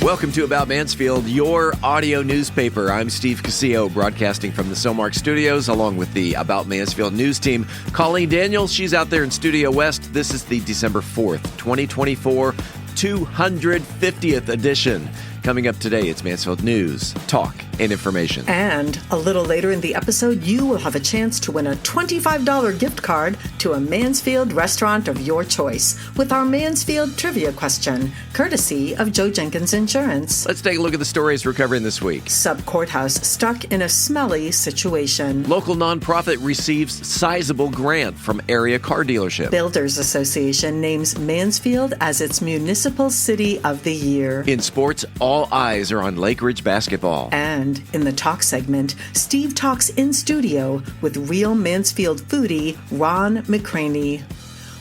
Welcome to About Mansfield, your audio newspaper. I'm Steve Casillo, broadcasting from the Cellmark Studios, along with the About Mansfield news team. Colleen Daniels, she's out there in Studio West. This is the December 4th, 2024, 250th edition. Coming up today, it's Mansfield News, Talk, and Information. And a little later in the episode, you will have a chance to win a $25 gift card to a Mansfield restaurant of your choice with our Mansfield Trivia Question, courtesy of Joe Jenkins Insurance. Let's take a look at the stories we're covering this week. Subcourthouse stuck in a smelly situation. Local nonprofit receives sizable grant from area car dealership. Builders Association names Mansfield as its Municipal City of the Year. In sports, all eyes are on Lake Ridge basketball. And in the talk segment, Steve talks in studio with Real Mansfield Foodie, Ron McCranie.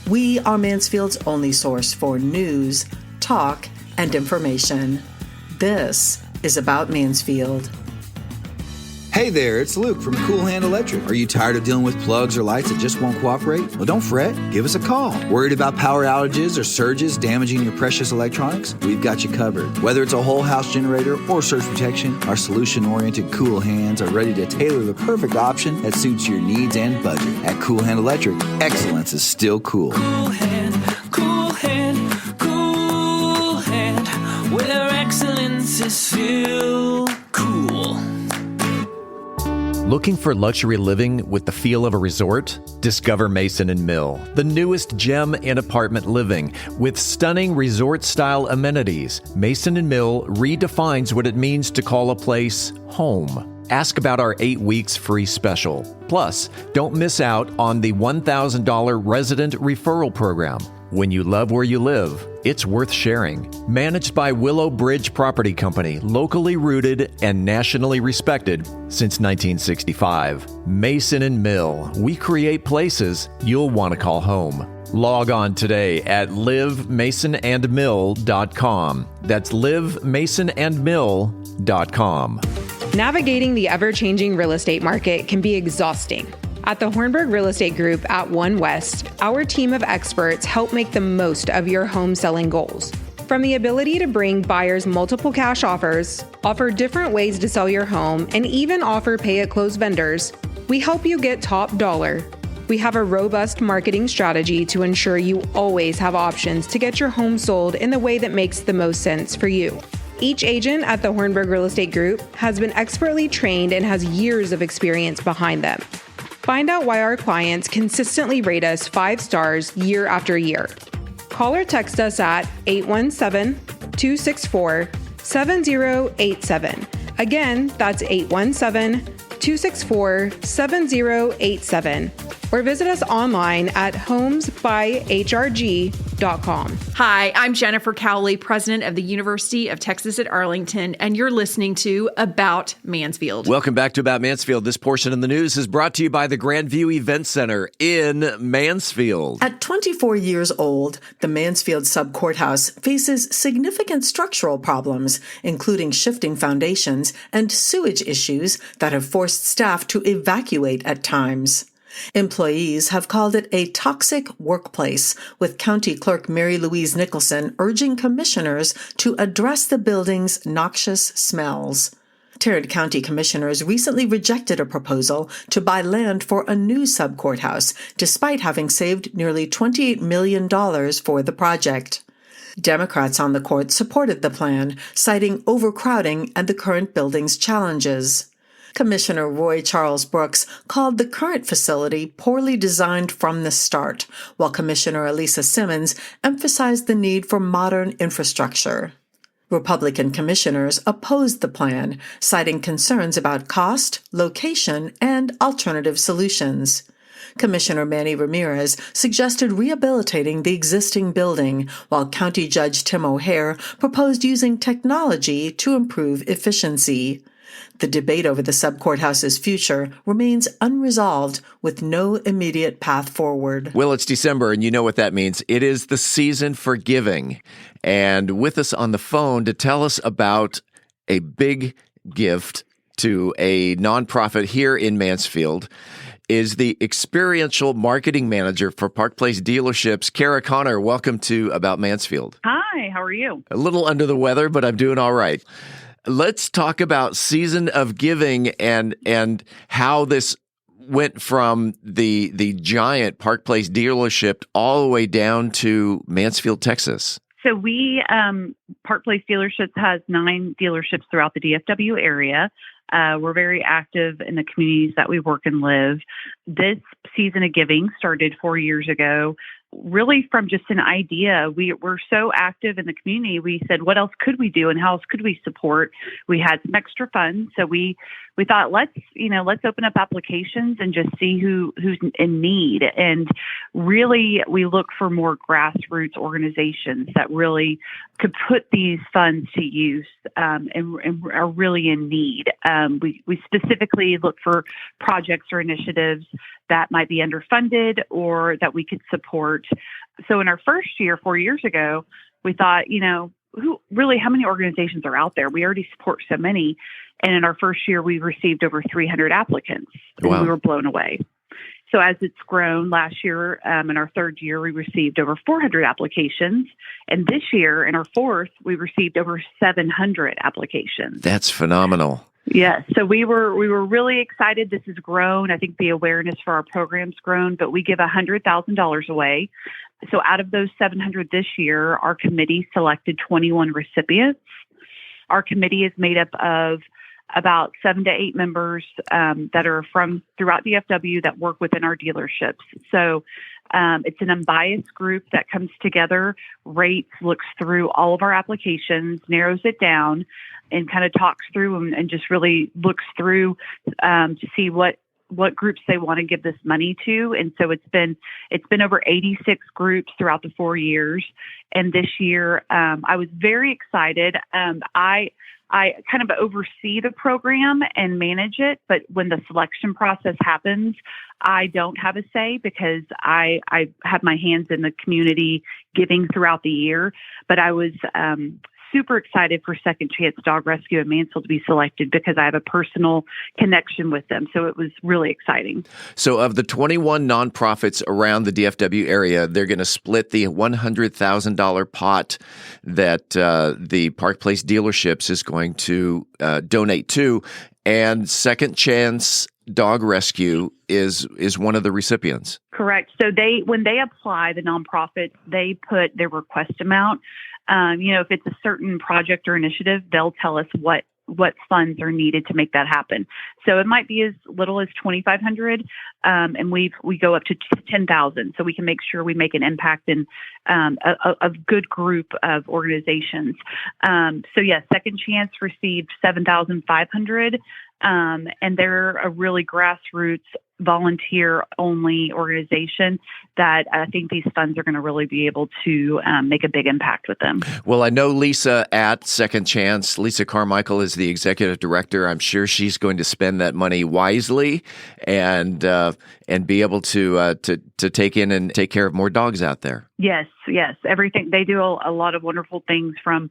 We are Mansfield's only source for news, talk, and information. This is About Mansfield. Hey there, it's Luke from Cool Hand Electric. Are you tired of dealing with plugs or lights that just won't cooperate? Well, don't fret. Give us a call. Worried about power outages or surges damaging your precious electronics? We've got you covered. Whether it's a whole house generator or surge protection, our solution-oriented Cool Hands are ready to tailor the perfect option that suits your needs and budget. At Cool Hand Electric, excellence is still cool. Cool Hand, Cool Hand, Cool Hand, where excellence is still cool. Looking for luxury living with the feel of a resort? Discover Mason & Mill, the newest gem in apartment living. With stunning resort-style amenities, Mason & Mill redefines what it means to call a place home. Ask about our 8 weeks free special. Plus, don't miss out on the $1,000 resident referral program. When you love where you live, it's worth sharing. Managed by Willow Bridge Property Company, locally rooted and nationally respected since 1965. Mason & Mill, we create places you'll want to call home. Log on today at livemasonandmill.com. That's livemasonandmill.com. Navigating the ever-changing real estate market can be exhausting. At the Hornburg Real Estate Group at One West, our team of experts help make the most of your home selling goals. From the ability to bring buyers multiple cash offers, offer different ways to sell your home, and even offer pay-at-close vendors, we help you get top dollar. We have a robust marketing strategy to ensure you always have options to get your home sold in the way that makes the most sense for you. Each agent at the Hornburg Real Estate Group has been expertly trained and has years of experience behind them. Find out why our clients consistently rate us 5 stars year after year. Call or text us at 817-264-7087. Again, that's 817-264-7087. Or visit us online at homesbyhrg.com. Hi, I'm Jennifer Cowley, president of the University of Texas at Arlington, and you're listening to About Mansfield. Welcome back to About Mansfield. This portion of the news is brought to you by the Grandview Event Center in Mansfield. At 24 years old, the Mansfield Subcourthouse faces significant structural problems, including shifting foundations and sewage issues that have forced staff to evacuate at times. Employees have called it a toxic workplace, with County Clerk Mary Louise Nicholson urging commissioners to address the building's noxious smells. Tarrant County commissioners recently rejected a proposal to buy land for a new subcourthouse, despite having saved nearly $28 million for the project. Democrats on the court supported the plan, citing overcrowding and the current building's challenges. Commissioner Roy Charles Brooks called the current facility poorly designed from the start, while Commissioner Elisa Simmons emphasized the need for modern infrastructure. Republican commissioners opposed the plan, citing concerns about cost, location, and alternative solutions. Commissioner Manny Ramirez suggested rehabilitating the existing building, while County Judge Tim O'Hare proposed using technology to improve efficiency. The debate over the subcourthouse's future remains unresolved, with no immediate path forward. Well, it's December, and you know what that means. It is the season for giving. And with us on the phone to tell us about a big gift to a nonprofit here in Mansfield is the experiential marketing manager for Park Place Dealerships. Kara Connor, welcome to About Mansfield. Hi, how are you? A little under the weather, but I'm doing all right. Let's talk about Season of Giving and how this went from the giant Park Place dealership all the way down to Mansfield, Texas. So we, Park Place Dealerships has 9 dealerships throughout the DFW area. We're very active in the communities that we work and live. This Season of Giving started 4 years ago, really from just an idea. We're so active in the community. We said, what else could we do and how else could we support? We had some extra funds. So we thought, let's open up applications and just see who's in need. And really, we look for more grassroots organizations that really could put these funds to use and are really in need. We specifically look for projects or initiatives that might be underfunded or that we could support. So in our first year, 4 years ago, we thought, how many organizations are out there? We already support so many. And in our first year, we received over 300 applicants. And Wow. We were blown away. So as it's grown, last year, in our third year, we received over 400 applications. And this year, in our fourth, we received over 700 applications. That's phenomenal. Yes. So we were really excited. This has grown. I think the awareness for our program's grown, but we give $100,000 away. So out of those 700 this year, our committee selected 21 recipients. Our committee is made up of about 7 to 8 members that are from throughout DFW that work within our dealerships. So it's an unbiased group that comes together, rates, looks through all of our applications, narrows it down, and kind of talks through and just really looks through to see what groups they want to give this money to. And so it's been over 86 groups throughout the 4 years. And this year, I was very excited. I kind of oversee the program and manage it, but when the selection process happens, I don't have a say because I have my hands in the community giving throughout the year. But I was super excited for Second Chance Dog Rescue in Mansfield to be selected because I have a personal connection with them. So it was really exciting. So of the 21 nonprofits around the DFW area, they're going to split the $100,000 pot that the Park Place Dealerships is going to donate to. And Second Chance Dog Rescue is one of the recipients. Correct. So when they apply, the nonprofits, they put their request amount. If it's a certain project or initiative, they'll tell us what funds are needed to make that happen. So it might be as little as $2,500, and we go up to $10,000, so we can make sure we make an impact in a good group of organizations. Second Chance received $7,500, and they're a really grassroots, volunteer-only organization that I think these funds are going to really be able to make a big impact with them. Well, I know Lisa at Second Chance. Lisa Carmichael is the executive director. I'm sure she's going to spend that money wisely and be able to take in and take care of more dogs out there. Yes. Everything they do a lot of wonderful things, from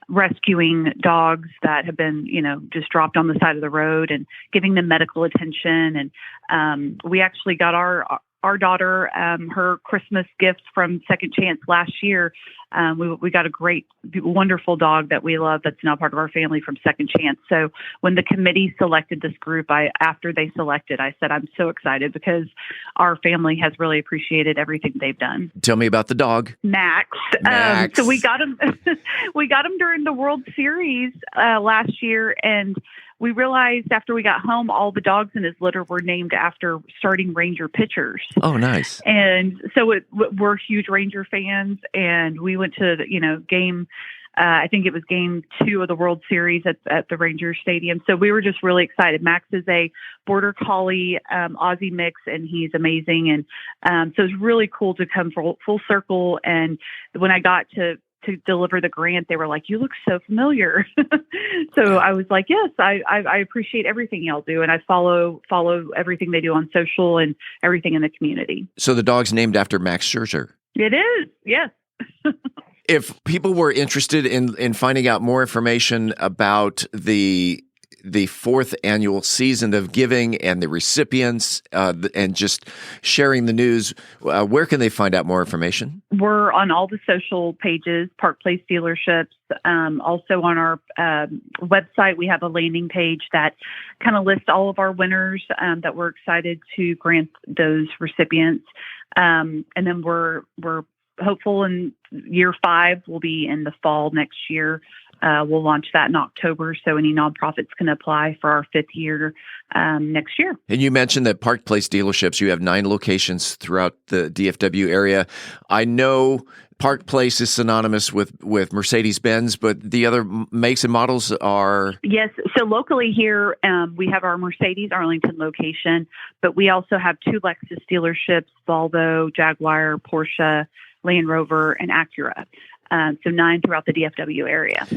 rescuing dogs that have been, just dropped on the side of the road and giving them medical attention. And we actually got our daughter her Christmas gift from Second Chance last year. We got a great, wonderful dog that we love that's now part of our family from Second Chance. So when the committee selected this group, after they selected, I said, I'm so excited because our family has really appreciated everything they've done. Tell me about the dog. Max. So we got him during the World Series last year, and we realized after we got home, all the dogs in his litter were named after starting Ranger pitchers. Oh, nice. And so we're huge Ranger fans, and we went to game. I think it was game 2 of the World Series at the Rangers Stadium. So we were just really excited. Max is a Border Collie Aussie mix, and he's amazing. And so it's really cool to come full circle. And when I got to deliver the grant, they were like, "You look so familiar." So I was like, "Yes, I appreciate everything y'all do, and I follow everything they do on social and everything in the community." So the dog's named after Max Scherzer. It is, yes. If people were interested in finding out more information about the the fourth annual season of giving and the recipients and just sharing the news. Where can they find out more information? We're on all the social pages, Park Place Dealerships. Also on our website, we have a landing page that kind of lists all of our winners that we're excited to grant those recipients. And then we're hopeful in year 5 will be in the fall next year. We'll launch that in October, so any nonprofits can apply for our 5th year next year. And you mentioned that Park Place Dealerships, you have 9 locations throughout the DFW area. I know Park Place is synonymous with Mercedes-Benz, but the other makes and models are? Yes. So locally here, we have our Mercedes Arlington location, but we also have 2 Lexus dealerships, Volvo, Jaguar, Porsche, Land Rover, and Acura. So 9 throughout the DFW area.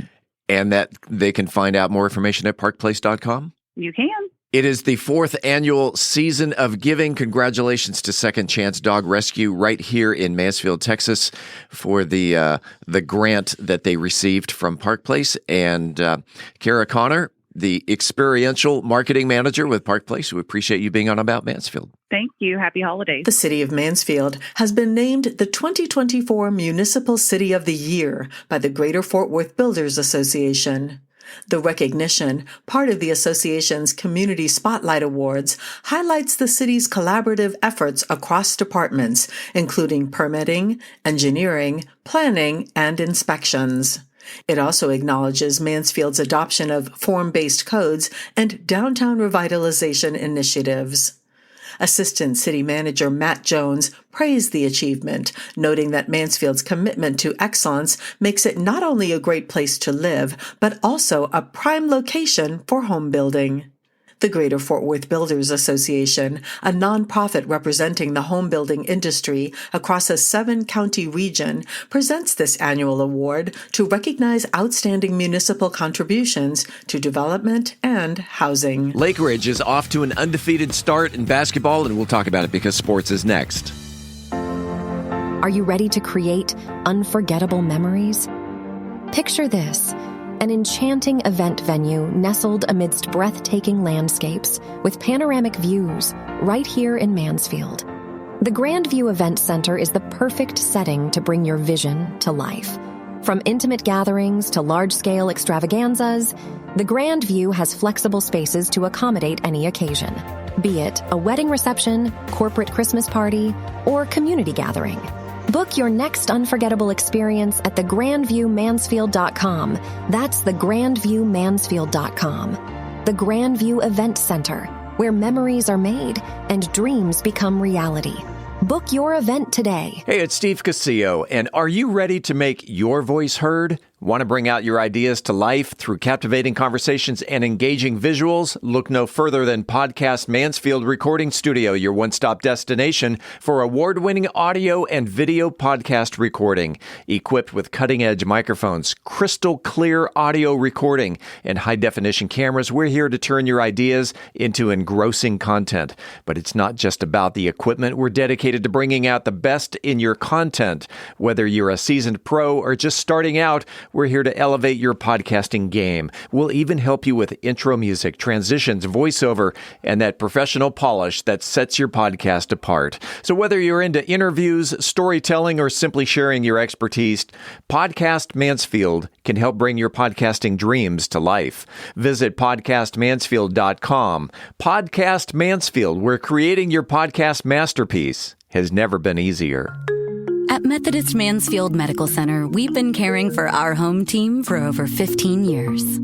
And that they can find out more information at parkplace.com? You can. It is the 4th annual season of giving. Congratulations to Second Chance Dog Rescue right here in Mansfield, Texas, for the grant that they received from Park Place. And Kara Connor, the experiential marketing manager with Park Place, we appreciate you being on About Mansfield. Thank you. Happy holidays. The City of Mansfield has been named the 2024 Municipal City of the Year by the Greater Fort Worth Builders Association. The recognition, part of the association's Community Spotlight Awards, highlights the city's collaborative efforts across departments, including permitting, engineering, planning, and inspections. It also acknowledges Mansfield's adoption of form-based codes and downtown revitalization initiatives. Assistant City Manager Matt Jones praised the achievement, noting that Mansfield's commitment to excellence makes it not only a great place to live, but also a prime location for home building. The Greater Fort Worth Builders Association, a nonprofit representing the home building industry across a 7-county region, presents this annual award to recognize outstanding municipal contributions to development and housing. Lake Ridge is off to an undefeated start in basketball, and we'll talk about it because sports is next. Are you ready to create unforgettable memories? Picture this. An enchanting event venue nestled amidst breathtaking landscapes with panoramic views right here in Mansfield. The Grandview Event Center is the perfect setting to bring your vision to life. From intimate gatherings to large-scale extravaganzas, the Grandview has flexible spaces to accommodate any occasion, be it a wedding reception, corporate Christmas party, or community gathering. Book your next unforgettable experience at thegrandviewmansfield.com. That's thegrandviewmansfield.com. The Grandview Event Center, where memories are made and dreams become reality. Book your event today. Hey, it's Steve Casillo, and are you ready to make your voice heard? Want to bring out your ideas to life through captivating conversations and engaging visuals? Look no further than Podcast Mansfield Recording Studio, your one-stop destination for award-winning audio and video podcast recording. Equipped with cutting-edge microphones, crystal clear audio recording, and high-definition cameras, we're here to turn your ideas into engrossing content. But it's not just about the equipment. We're dedicated to bringing out the best in your content. Whether you're a seasoned pro or just starting out, we're here to elevate your podcasting game. We'll even help you with intro music, transitions, voiceover, and that professional polish that sets your podcast apart. So whether you're into interviews, storytelling, or simply sharing your expertise, Podcast Mansfield can help bring your podcasting dreams to life. Visit podcastmansfield.com. Podcast Mansfield, where creating your podcast masterpiece has never been easier. At Methodist Mansfield Medical Center, we've been caring for our home team for over 15 years.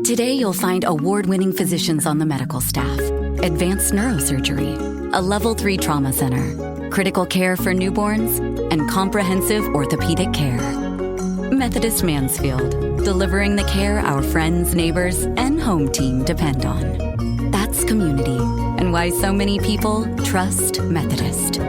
Today, you'll find award-winning physicians on the medical staff, advanced neurosurgery, a level 3 trauma center, critical care for newborns, and comprehensive orthopedic care. Methodist Mansfield, delivering the care our friends, neighbors, and home team depend on. That's community, and why so many people trust Methodist.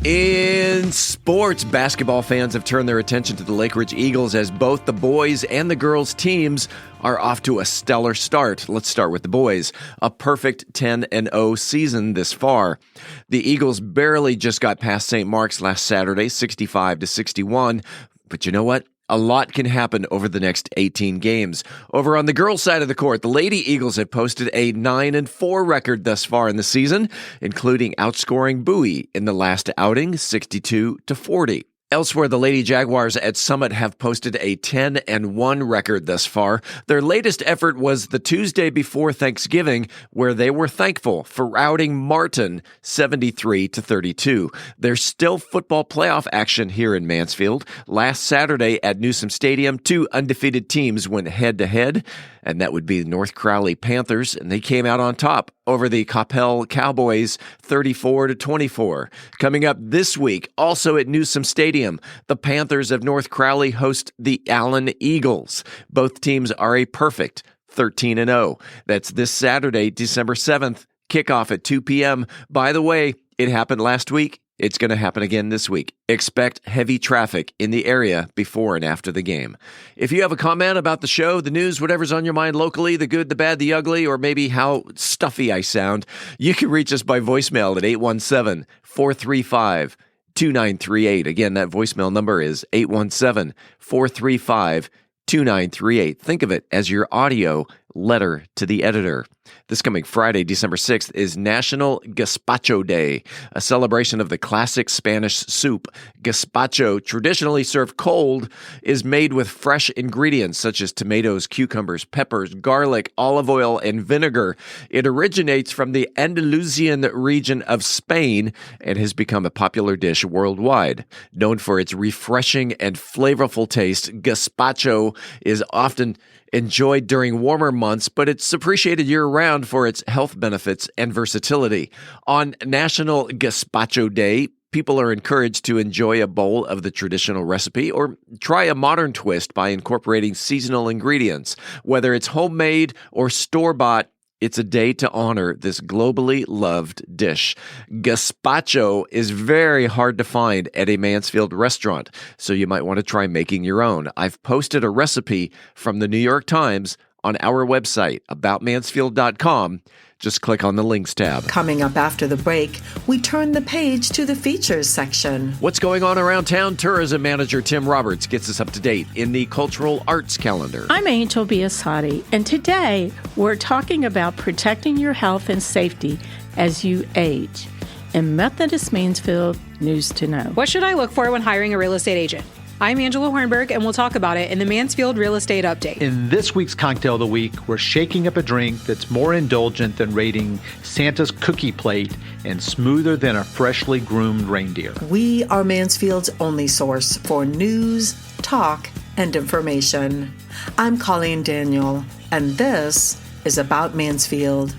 In sports, basketball fans have turned their attention to the Lake Ridge Eagles as both the boys and the girls teams are off to a stellar start. Let's start with the boys. A perfect 10-0 season this far. The Eagles barely just got past St. Mark's last Saturday, 65-61. But you know what? A lot can happen over the next 18 games. Over on the girls' side of the court, the Lady Eagles have posted a 9-4 record thus far in the season, including outscoring Bowie in the last outing, 62-40. Elsewhere, the Lady Jaguars at Summit have posted a 10-1 record thus far. Their latest effort was the Tuesday before Thanksgiving, where they were thankful for routing Martin 73-32. There's still football playoff action here in Mansfield. Last Saturday at Newsom Stadium, 2 undefeated teams went head-to-head, and that would be the North Crowley Panthers, and they came out on top over the Coppell Cowboys 34-24. Coming up this week, also at Newsom Stadium, the Panthers of North Crowley host the Allen Eagles. Both teams are a perfect 13-0. That's this Saturday, December 7th, kickoff at 2 p.m. By the way, it happened last week. It's going to happen again this week. Expect heavy traffic in the area before and after the game. If you have a comment about the show, the news, whatever's on your mind locally, the good, the bad, the ugly, or maybe how stuffy I sound, you can reach us by voicemail at 817-435-2938. Again, that voicemail number is 817-435-2938. Think of it as your audio letter to the editor. This coming Friday, December 6th, is National Gazpacho Day, a celebration of the classic Spanish soup. Gazpacho, traditionally served cold, is made with fresh ingredients such as tomatoes, cucumbers, peppers, garlic, olive oil, and vinegar. It originates from the Andalusian region of Spain and has become a popular dish worldwide. Known for its refreshing and flavorful taste, gazpacho is often enjoyed during warmer months, but it's appreciated year-round for its health benefits and versatility. On National Gazpacho Day, people are encouraged to enjoy a bowl of the traditional recipe or try a modern twist by incorporating seasonal ingredients. Whether it's homemade or store-bought, it's a day to honor this globally loved dish. Gazpacho is very hard to find at a Mansfield restaurant, so you might want to try making your own. I've posted a recipe from the New York Times on our website, aboutmansfield.com. Just click on the links tab. Coming up after the break, we turn the page to the features section. What's going on around town? Tourism manager Tim Roberts gets us up to date in the cultural arts calendar. I'm Angel Biasatti, and today we're talking about protecting your health and safety as you age. In Methodist Mansfield, news to know. What should I look for when hiring a real estate agent? I'm Angela Hornburg, and we'll talk about it in the Mansfield Real Estate Update. In this week's Cocktail of the Week, we're shaking up a drink that's more indulgent than raiding Santa's cookie plate and smoother than a freshly groomed reindeer. We are Mansfield's only source for news, talk, and information. I'm Colleen Daniel, and this is About Mansfield.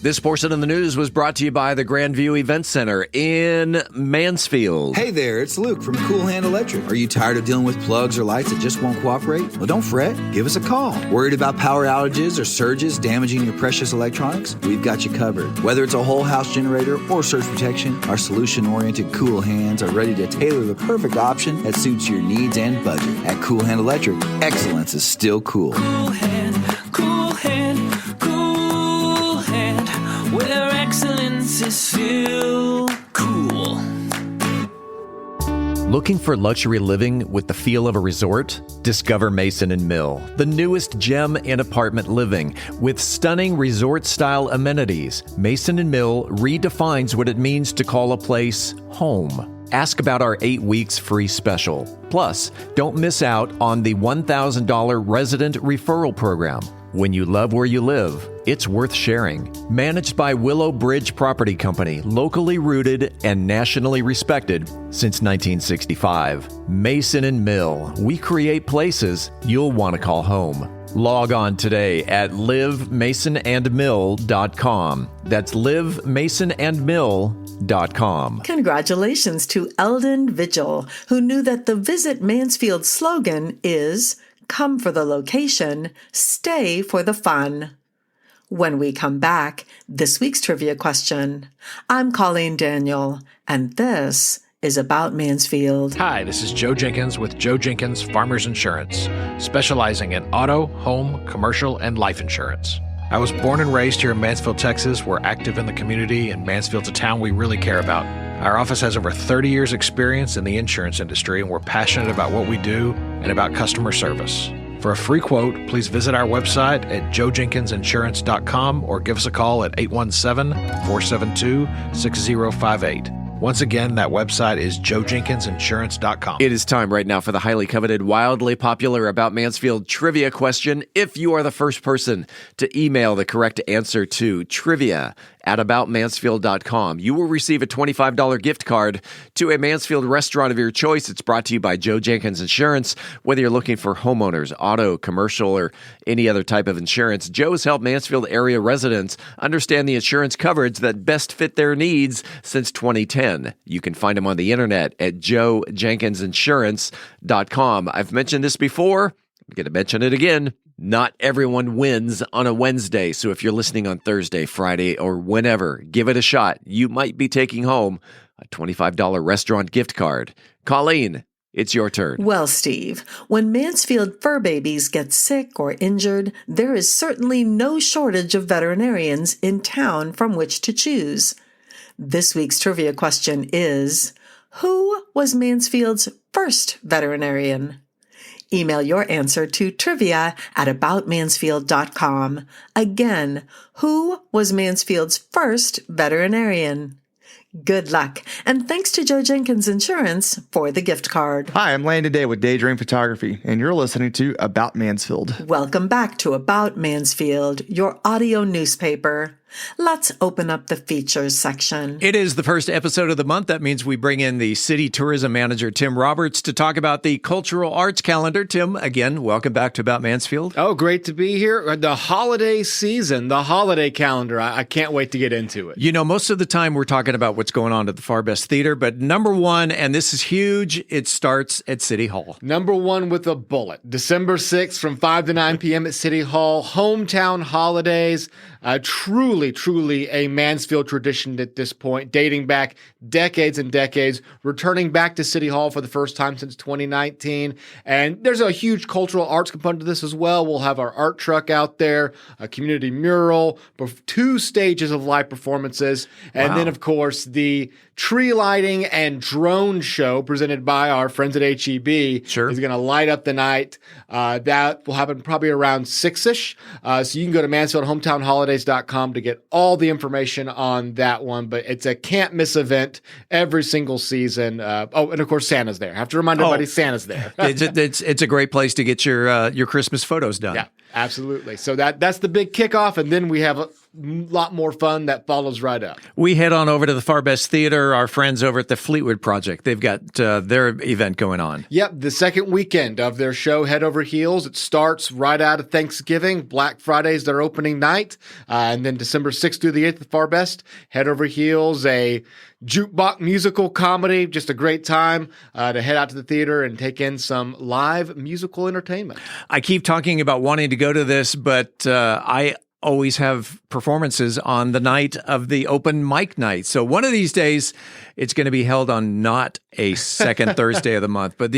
This portion of the news was brought to you by the Grandview Event Center in Mansfield. Hey there, it's Luke from Cool Hand Electric. Are you tired of dealing with plugs or lights that just won't cooperate? Well, don't fret. Give us a call. Worried about power outages or surges damaging your precious electronics? We've got you covered. Whether it's a whole house generator or surge protection, our solution-oriented Cool Hands are ready to tailor the perfect option that suits your needs and budget. At Cool Hand Electric, excellence is still cool. Cool hand, cool hand, cool hand, where excellence is still cool. Looking for luxury living with the feel of a resort? Discover Mason & Mill, the newest gem in apartment living. With stunning resort-style amenities, Mason & Mill redefines what it means to call a place home. Ask about our 8 weeks free special. Plus, don't miss out on the $1,000 resident referral program. When you love where you live, it's worth sharing. Managed by Willow Bridge Property Company, locally rooted and nationally respected since 1965. Mason & Mill, we create places you'll want to call home. Log on today at livemasonandmill.com. That's livemasonandmill.com. Congratulations to Eldon Vigil, who knew that the Visit Mansfield slogan is "Come for the location, stay for the fun." When we come back, this week's trivia question. I'm Colleen Daniel, and this is About Mansfield. Hi, this is Joe Jenkins with Joe Jenkins Farmers Insurance, specializing in auto, home, commercial, and life insurance. I was born and raised here in Mansfield, Texas. We're active in the community, and Mansfield's a town we really care about. Our office has over 30 years' experience in the insurance industry, and we're passionate about what we do and about customer service. For a free quote, please visit our website at joejenkinsinsurance.com or give us a call at 817-472-6058. Once again, that website is joejenkinsinsurance.com. It is time right now for the highly coveted, wildly popular About Mansfield Trivia Question. If you are the first person to email the correct answer to trivia@aboutmansfield.com, you will receive a $25 gift card to a Mansfield restaurant of your choice. It's brought to you by Joe Jenkins Insurance. Whether you're looking for homeowners, auto, commercial, or any other type of insurance, Joe has helped Mansfield area residents understand the insurance coverage that best fit their needs since 2010. You can find him on the internet at joejenkinsinsurance.com. I've mentioned this before. I'm going to mention it again. Not everyone wins on a Wednesday. So if you're listening on Thursday, Friday, or whenever, give it a shot. You might be taking home a $25 restaurant gift card. Colleen, it's your turn. Well, Steve, when Mansfield fur babies get sick or injured, there is certainly no shortage of veterinarians in town from which to choose. This week's trivia question is, who was Mansfield's first veterinarian? Email your answer to trivia@aboutmansfield.com. Again, who was Mansfield's first veterinarian? Good luck, and thanks to Joe Jenkins Insurance for the gift card. Hi, I'm Landon Day with Daydream Photography, and you're listening to About Mansfield. Welcome back to About Mansfield, your audio newspaper. Let's open up the features section. It is the first episode of the month. That means we bring in the city tourism manager, Tim Roberts, to talk about the cultural arts calendar. Tim, again, welcome back to About Mansfield. Oh, great to be here. The holiday season, the holiday calendar. I can't wait to get into it. You know, most of the time we're talking about what's going on at the Far Best Theater, but number one, and this is huge, it starts at City Hall. Number one with a bullet. December 6th from 5 to 9 p.m. at City Hall. Hometown holidays. Truly a Mansfield tradition at this point, dating back decades and decades, returning back to City Hall for the first time since 2019. And there's a huge cultural arts component to this as well. We'll have our art truck out there, a community mural, 2 stages of live performances, and then, of course, the tree lighting and drone show presented by our friends at HEB is going to light up the night. That will happen probably around 6-ish. So you can go to MansfieldHometownHolidays.com to get all the information on that one. But it's a can't-miss event every single season. And of course, Santa's there. I have to remind everybody Santa's there. It's a great place to get your Christmas photos done. Yeah, absolutely. So that's the big kickoff, and then we have a lot more fun that follows right up. We head on over to the Far Best Theater. Our friends over at the Fleetwood Project, they've got their event going on. Yep, the second weekend of their show, Head Over Heels. It starts right out of Thanksgiving. Black Friday's their opening night. And then December 6th through the 8th, the Far Best. Head Over Heels, a jukebox musical comedy. Just a great time to head out to the theater and take in some live musical entertainment. I keep talking about wanting to go to this, but I always have performances on the night of the open mic night. So one of these days, it's going to be held on not a second Thursday of the month, but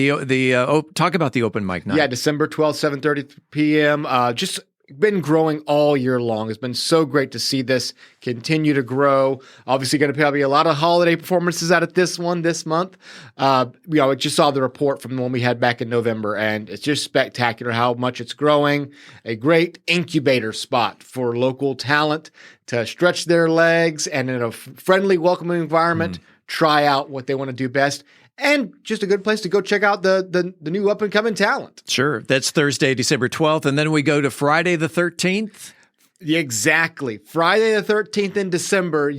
talk about the open mic night. Yeah, December 12th, 7:30 p.m. Just been growing all year long. It's been so great to see this continue to grow. Obviously going to probably be a lot of holiday performances out of this one this month. I just saw the report from the one we had back in November, and it's just spectacular how much it's growing. A great incubator spot for local talent to stretch their legs and in a friendly, welcoming environment, try out what they want to do best. And just a good place to go check out the new up-and-coming talent. Sure. That's Thursday, December 12th. And then we go to Friday the 13th. Exactly. Friday the 13th in December,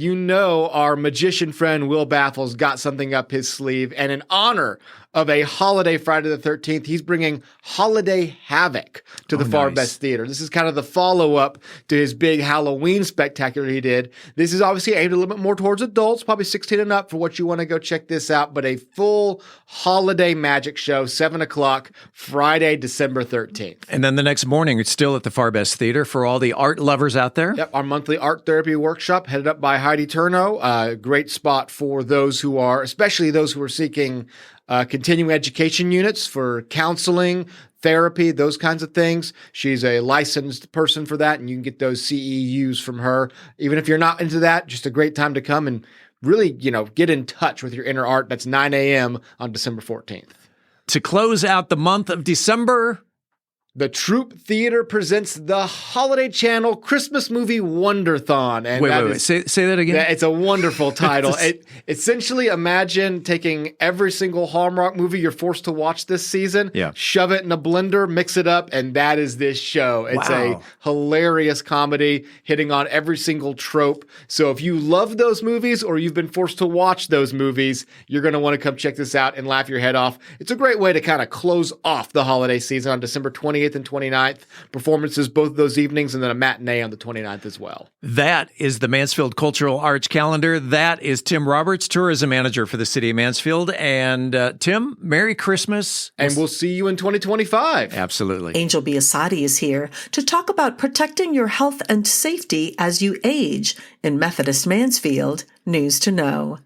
our magician friend Will Baffles got something up his sleeve. And in honor of a holiday Friday the 13th, he's bringing Holiday Havoc to the Far Best Theater. This is kind of the follow-up to his big Halloween spectacular he did. This is obviously aimed a little bit more towards adults, probably 16 and up for what you want to go check this out, but a full holiday magic show, 7 o'clock, Friday, December 13th. And then the next morning, it's still at the Far Best Theater for all the art lovers out there. Yep, our monthly art therapy workshop headed up by Heidi Turno. A great spot for those who are, especially those who are seeking continuing education units for counseling, therapy, those kinds of things. She's a licensed person for that, and you can get those CEUs from her. Even if you're not into that, just a great time to come and really, get in touch with your inner art. That's 9 a.m. on December 14th. To close out the month of December, the Troop Theater presents the Holiday Channel Christmas movie Wonderthon. And wait. Say that again. It's a wonderful title. Essentially, imagine taking every single Hallmark movie you're forced to watch this season, shove it in a blender, mix it up, and that is this show. It's a hilarious comedy hitting on every single trope. So if you love those movies or you've been forced to watch those movies, you're going to want to come check this out and laugh your head off. It's a great way to kind of close off the holiday season on December 28th and 29th. Performances both those evenings, and then a matinee on the 29th as well. That is the Mansfield Cultural Arts Calendar. That is Tim Roberts, Tourism Manager for the City of Mansfield. And Tim, Merry Christmas. And we'll see you in 2025. Absolutely. Angel Biasatti is here to talk about protecting your health and safety as you age in Methodist Mansfield. News to know.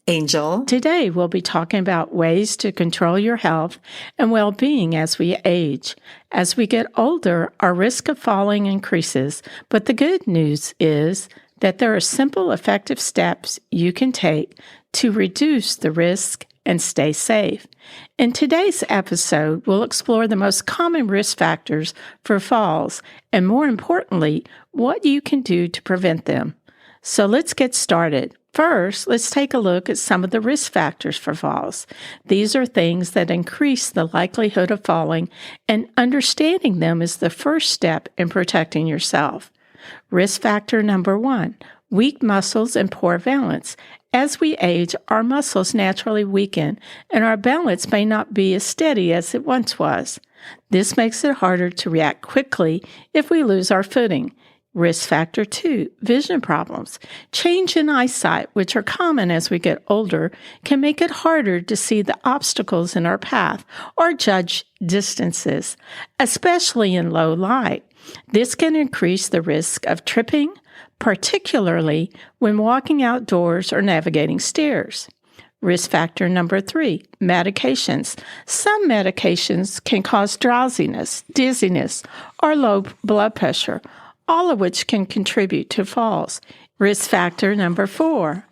Angel. Today, we'll be talking about ways to control your health and well-being as we age. As we get older, our risk of falling increases, but the good news is that there are simple, effective steps you can take to reduce the risk and stay safe. In today's episode, we'll explore the most common risk factors for falls and, more importantly, what you can do to prevent them. So let's get started. First, let's take a look at some of the risk factors for falls. These are things that increase the likelihood of falling, and understanding them is the first step in protecting yourself. Risk factor number 1, weak muscles and poor balance. As we age, our muscles naturally weaken, and our balance may not be as steady as it once was. This makes it harder to react quickly if we lose our footing. Risk factor 2, vision problems. Change in eyesight, which are common as we get older, can make it harder to see the obstacles in our path or judge distances, especially in low light. This can increase the risk of tripping, particularly when walking outdoors or navigating stairs. Risk factor number 3, medications. Some medications can cause drowsiness, dizziness, or low blood pressure, all of which can contribute to falls. Risk factor number 4,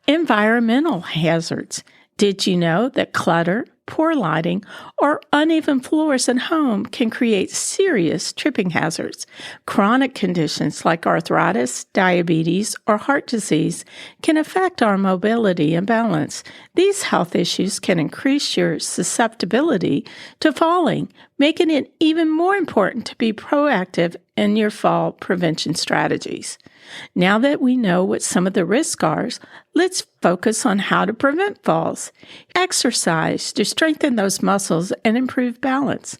environmental hazards. Did you know that clutter, poor lighting, or uneven floors at home can create serious tripping hazards? Chronic conditions like arthritis, diabetes, or heart disease can affect our mobility and balance. These health issues can increase your susceptibility to falling, making it even more important to be proactive in your fall prevention strategies. Now that we know what some of the risks are, let's focus on how to prevent falls. Exercise to strengthen those muscles and improve balance.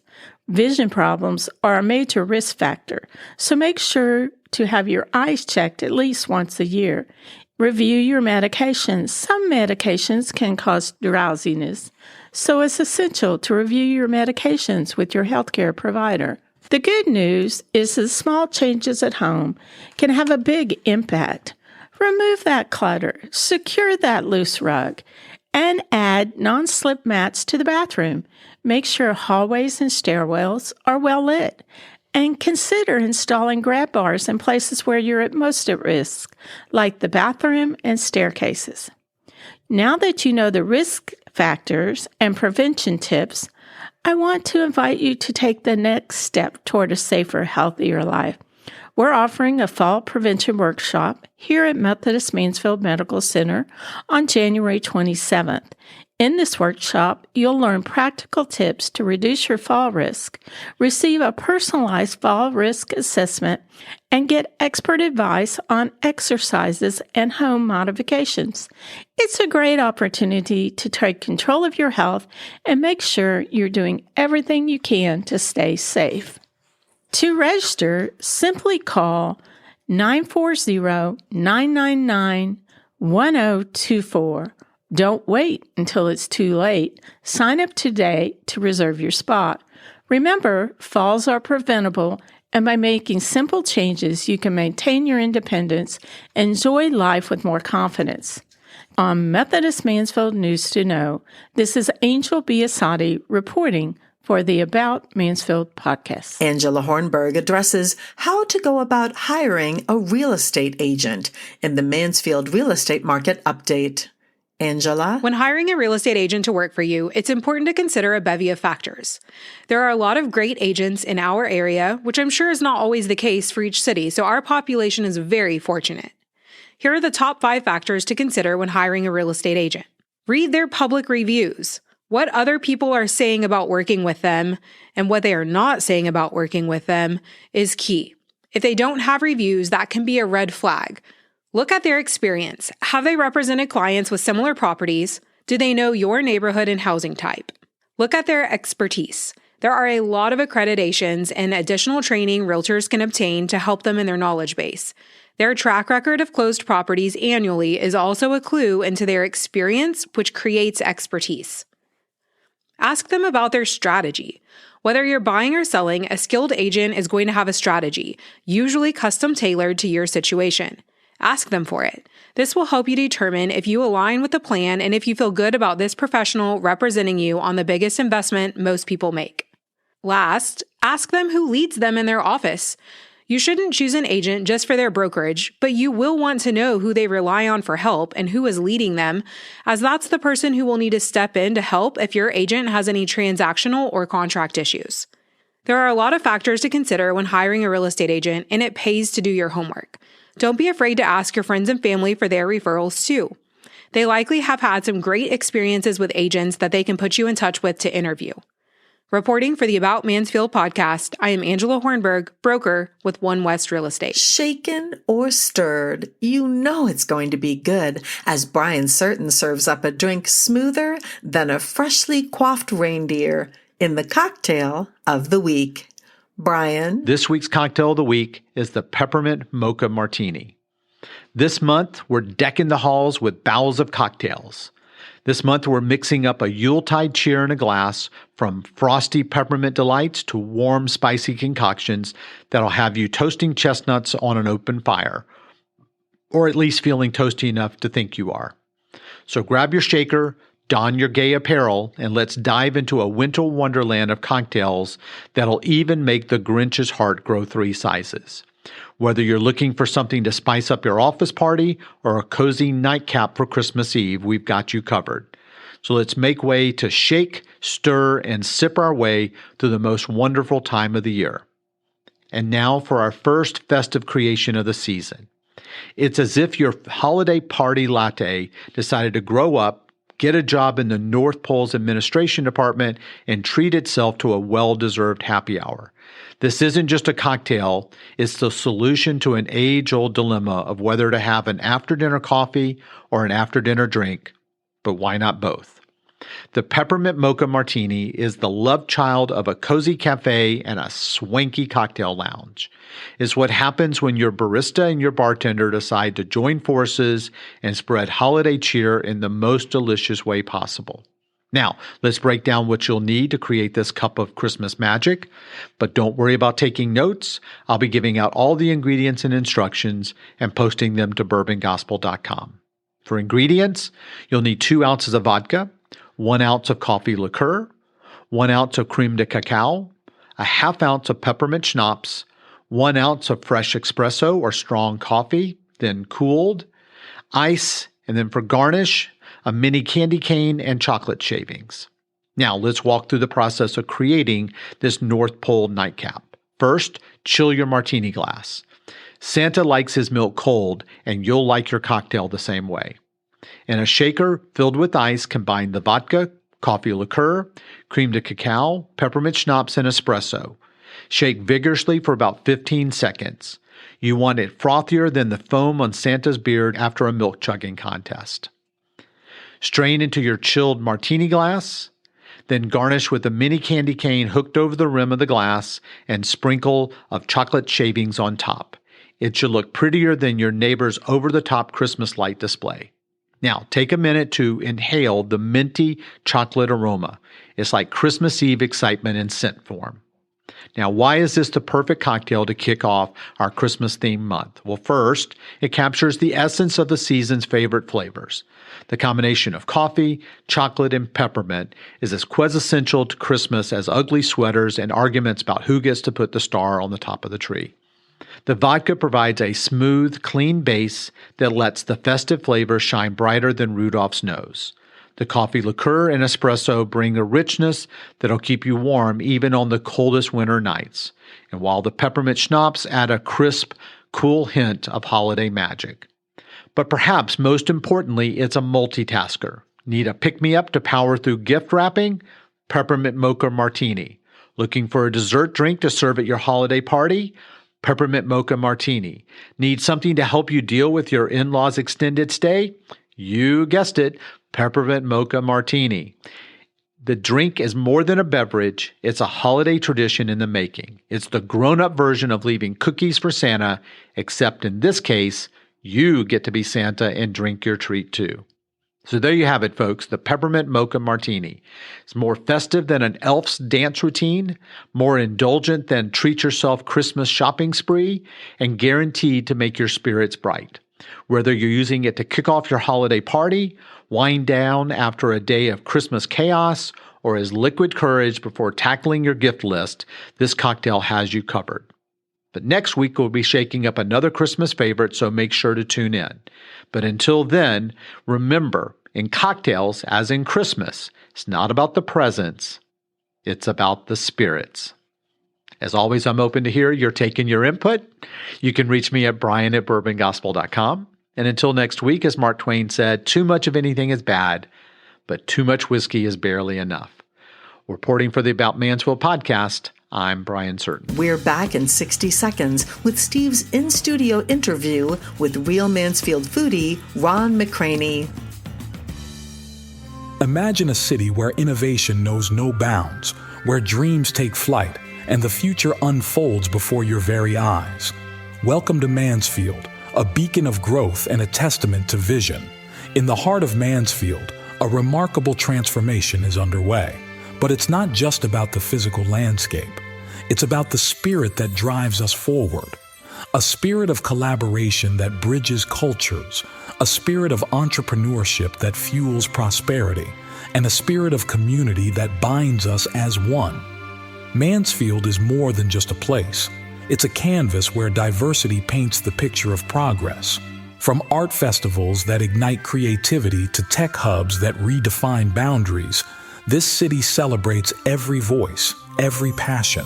Vision problems are a major risk factor, so make sure to have your eyes checked at least once a year. Review your medications. Some medications can cause drowsiness, so it's essential to review your medications with your healthcare provider. The good news is that small changes at home can have a big impact. Remove that clutter, secure that loose rug, and add non-slip mats to the bathroom. Make sure hallways and stairwells are well lit, and consider installing grab bars in places where you're at most at risk, like the bathroom and staircases. Now that you know the risk factors and prevention tips, I want to invite you to take the next step toward a safer, healthier life. We're offering a fall prevention workshop here at Methodist Mansfield Medical Center on January 27th. In this workshop, you'll learn practical tips to reduce your fall risk, receive a personalized fall risk assessment, and get expert advice on exercises and home modifications. It's a great opportunity to take control of your health and make sure you're doing everything you can to stay safe. To register, simply call 940-999-1024. Don't wait until it's too late. Sign up today to reserve your spot. Remember, falls are preventable, and by making simple changes, you can maintain your independence and enjoy life with more confidence. On Methodist Mansfield News to Know, this is Angel Biasatti reporting for the About Mansfield podcast. Angela Hornburg addresses how to go about hiring a real estate agent in the Mansfield Real Estate Market Update. Angela? When hiring a real estate agent to work for you, it's important to consider a bevy of factors. There are a lot of great agents in our area, which I'm sure is not always the case for each city, so our population is very fortunate. Here are the top 5 factors to consider when hiring a real estate agent. Read their public reviews. What other people are saying about working with them and what they are not saying about working with them is key. If they don't have reviews, that can be a red flag. Look at their experience. Have they represented clients with similar properties? Do they know your neighborhood and housing type? Look at their expertise. There are a lot of accreditations and additional training realtors can obtain to help them in their knowledge base. Their track record of closed properties annually is also a clue into their experience, which creates expertise. Ask them about their strategy. Whether you're buying or selling, a skilled agent is going to have a strategy, usually custom tailored to your situation. Ask them for it. This will help you determine if you align with the plan and if you feel good about this professional representing you on the biggest investment most people make. Last, ask them who leads them in their office. You shouldn't choose an agent just for their brokerage, but you will want to know who they rely on for help and who is leading them, as that's the person who will need to step in to help if your agent has any transactional or contract issues. There are a lot of factors to consider when hiring a real estate agent, and it pays to do your homework. Don't be afraid to ask your friends and family for their referrals too. They likely have had some great experiences with agents that they can put you in touch with to interview. Reporting for the About Mansfield podcast, I am Angela Hornburg, broker with One West Real Estate. Shaken or stirred, you know it's going to be good as Brian Certain serves up a drink smoother than a freshly coiffed reindeer in the cocktail of the week. Brian? This week's cocktail of the week is the Peppermint Mocha Martini. This month, we're decking the halls with bowls of cocktails. This month, we're mixing up a Yuletide cheer in a glass from frosty peppermint delights to warm, spicy concoctions that'll have you toasting chestnuts on an open fire, or at least feeling toasty enough to think you are. So grab your shaker, don your gay apparel, and let's dive into a winter wonderland of cocktails that'll even make the Grinch's heart grow 3 sizes. Whether you're looking for something to spice up your office party or a cozy nightcap for Christmas Eve, we've got you covered. So let's make way to shake, stir, and sip our way through the most wonderful time of the year. And now for our first festive creation of the season. It's as if your holiday party latte decided to grow up, get a job in the North Pole's administration department, and treat itself to a well-deserved happy hour. This isn't just a cocktail, it's the solution to an age-old dilemma of whether to have an after-dinner coffee or an after-dinner drink, but why not both? The Peppermint Mocha Martini is the love child of a cozy cafe and a swanky cocktail lounge. It's what happens when your barista and your bartender decide to join forces and spread holiday cheer in the most delicious way possible. Now, let's break down what you'll need to create this cup of Christmas magic. But don't worry about taking notes. I'll be giving out all the ingredients and instructions and posting them to bourbongospel.com. For ingredients, you'll need 2 ounces of vodka, 1 ounce of coffee liqueur, 1 ounce of creme de cacao, a ½ ounce of peppermint schnapps, 1 ounce of fresh espresso or strong coffee, then cooled, ice, and then for garnish, a mini candy cane and chocolate shavings. Now, let's walk through the process of creating this North Pole nightcap. First, chill your martini glass. Santa likes his milk cold, and you'll like your cocktail the same way. In a shaker filled with ice, combine the vodka, coffee liqueur, creme de cacao, peppermint schnapps, and espresso. Shake vigorously for about 15 seconds. You want it frothier than the foam on Santa's beard after a milk chugging contest. Strain into your chilled martini glass, then garnish with a mini candy cane hooked over the rim of the glass and sprinkle of chocolate shavings on top. It should look prettier than your neighbor's over-the-top Christmas light display. Now, take a minute to inhale the minty chocolate aroma. It's like Christmas Eve excitement in scent form. Now, why is this the perfect cocktail to kick off our Christmas-themed month? Well, first, it captures the essence of the season's favorite flavors. The combination of coffee, chocolate, and peppermint is as quintessential to Christmas as ugly sweaters and arguments about who gets to put the star on the top of the tree. The vodka provides a smooth, clean base that lets the festive flavors shine brighter than Rudolph's nose. The coffee liqueur and espresso bring a richness that'll keep you warm even on the coldest winter nights. And while the peppermint schnapps add a crisp, cool hint of holiday magic. But perhaps most importantly, it's a multitasker. Need a pick-me-up to power through gift wrapping? Peppermint mocha martini. Looking for a dessert drink to serve at your holiday party? Peppermint mocha martini. Need something to help you deal with your in-laws' extended stay? You guessed it, peppermint mocha martini. The drink is more than a beverage. It's a holiday tradition in the making. It's the grown-up version of leaving cookies for Santa, except in this case, you get to be Santa and drink your treat too. So there you have it, folks, the peppermint mocha martini. It's more festive than an elf's dance routine, more indulgent than treat yourself Christmas shopping spree, and guaranteed to make your spirits bright. Whether you're using it to kick off your holiday party, wind down after a day of Christmas chaos, or as liquid courage before tackling your gift list, this cocktail has you covered. But next week, we'll be shaking up another Christmas favorite, so make sure to tune in. But until then, remember, in cocktails, as in Christmas, it's not about the presents, it's about the spirits. As always, I'm open to hear your take and your input. You can reach me at brian@bourbongospel.com. And until next week, as Mark Twain said, too much of anything is bad, but too much whiskey is barely enough. Reporting for the About Mansfield podcast, I'm Brian Certain. We're back in 60 seconds with Steve's in-studio interview with Real Mansfield Foodie, Ron McCranie. Imagine a city where innovation knows no bounds, where dreams take flight, and the future unfolds before your very eyes. Welcome to Mansfield, a beacon of growth and a testament to vision. In the heart of Mansfield, a remarkable transformation is underway. But it's not just about the physical landscape. It's about the spirit that drives us forward. A spirit of collaboration that bridges cultures, a spirit of entrepreneurship that fuels prosperity, and a spirit of community that binds us as one. Mansfield is more than just a place. It's a canvas where diversity paints the picture of progress. From art festivals that ignite creativity to tech hubs that redefine boundaries, this city celebrates every voice, every passion.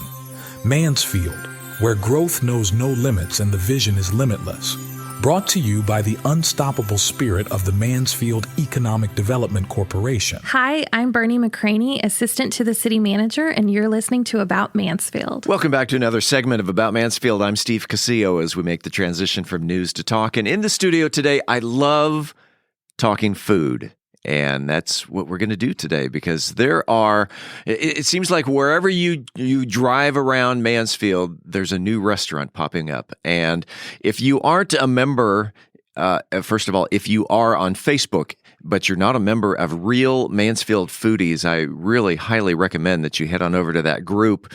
Mansfield, where growth knows no limits and the vision is limitless. Brought to you by the unstoppable spirit of the Mansfield Economic Development Corporation. Hi, I'm Bernie McCranie, assistant to the city manager, and you're listening to About Mansfield. Welcome back to another segment of About Mansfield. I'm Steve Casillo as we make the transition from news to talk. And in the studio today, I love talking food. And that's what we're going to do today because it seems like wherever you drive around Mansfield, there's a new restaurant popping up. And if you aren't a member, first of all, if you are on Facebook, but you're not a member of Real Mansfield Foodies, I really highly recommend that you head on over to that group.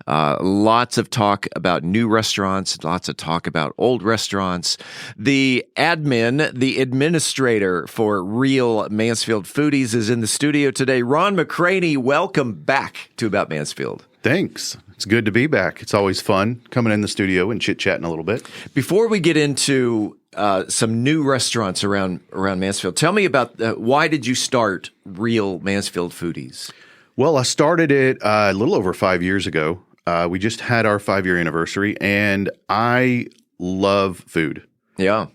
Lots of talk about new restaurants, lots of talk about old restaurants. The administrator for Real Mansfield Foodies is in the studio today. Ron McCranie, welcome back to About Mansfield. Thanks. It's good to be back. It's always fun coming in the studio and chit-chatting a little bit. Before we get into some new restaurants around Mansfield, tell me about why did you start Real Mansfield Foodies? Well, I started it a little over 5 years ago. We just had our 5-year anniversary, and I love food. Yeah.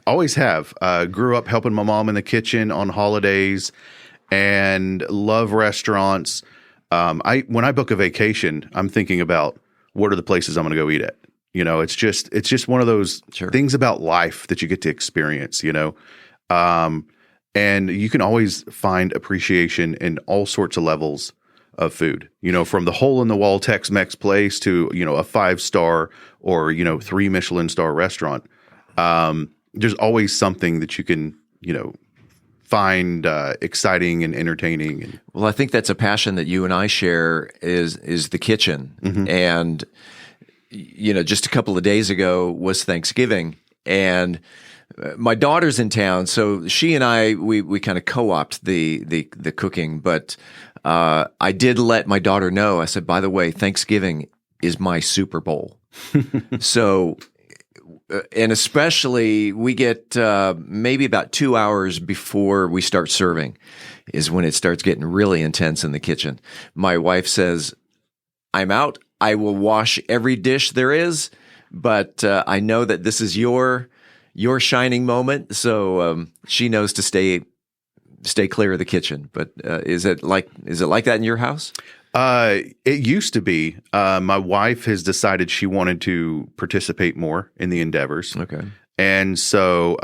Always have. Grew up helping my mom in the kitchen on holidays and love restaurants. When I book a vacation, I'm thinking about what are the places I'm going to go eat at. You know, it's just one of those things about life that you get to experience, you know. And you can always find appreciation in all sorts of levels of food, you know, from the hole-in-the-wall Tex-Mex place to, you know, a 5-star or, you know, 3 Michelin star restaurant. There's always something that you can, you know, find exciting and entertaining. Well, I think that's a passion that you and I share is the kitchen. And, just a couple of days ago was Thanksgiving, and my daughter's in town, so she and I, we kind of co-opt the cooking, but I did let my daughter know. I said, by the way, Thanksgiving is my Super Bowl. So, and especially we get maybe about 2 hours before we start serving is when it starts getting really intense in the kitchen. My wife says, I'm out. I will wash every dish there is, but I know that this is your shining moment. So she knows to stay clear of the kitchen. But is it like that in your house? It used to be. My wife has decided she wanted to participate more in the endeavors. Okay. And so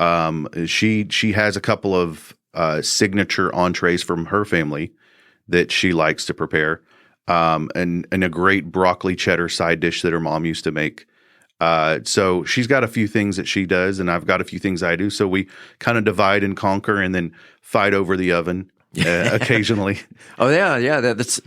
she has a couple of signature entrees from her family that she likes to prepare, and a great broccoli cheddar side dish that her mom used to make. So she's got a few things that she does, and I've got a few things I do. So we kind of divide and conquer, and then fight over the oven. Occasionally. Oh yeah. That's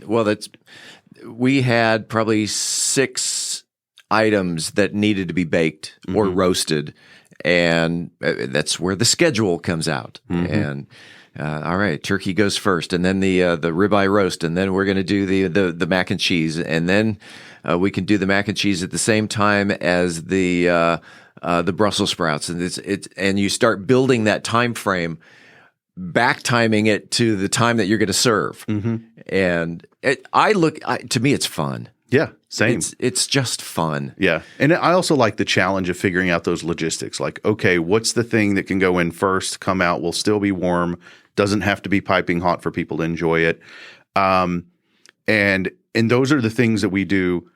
we had probably 6 items that needed to be baked or roasted, and that's where the schedule comes out. And all right, turkey goes first, and then the ribeye roast, and then we're going to do the mac and cheese, and then we can do the mac and cheese at the same time as the Brussels sprouts, and and you start building that time frame, back timing it to the time that you're going to serve. And to me, it's fun. Yeah, same. It's just fun. Yeah. And I also like the challenge of figuring out those logistics. Like, okay, what's the thing that can go in first, come out, will still be warm, doesn't have to be piping hot for people to enjoy it. And those are the things that we do,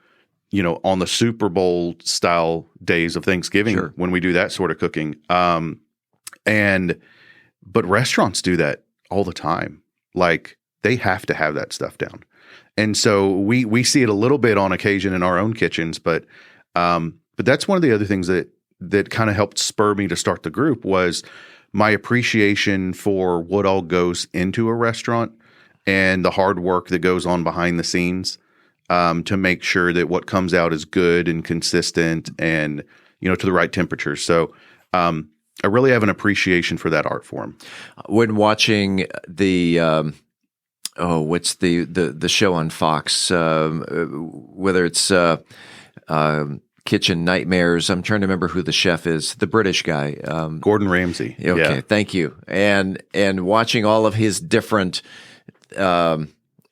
on the Super Bowl style days of Thanksgiving, when we do that sort of cooking. But restaurants do that all the time. Like, they have to have that stuff down. And so we see it a little bit on occasion in our own kitchens, but that's one of the other things that kind of helped spur me to start the group was my appreciation for what all goes into a restaurant and the hard work that goes on behind the scenes to make sure that what comes out is good and consistent and, to the right temperature. So, I really have an appreciation for that art form. When watching the what's the show on Fox, whether it's Kitchen Nightmares, I'm trying to remember who the chef is, the British guy, Gordon Ramsay. Okay, yeah. Thank you. And watching all of his different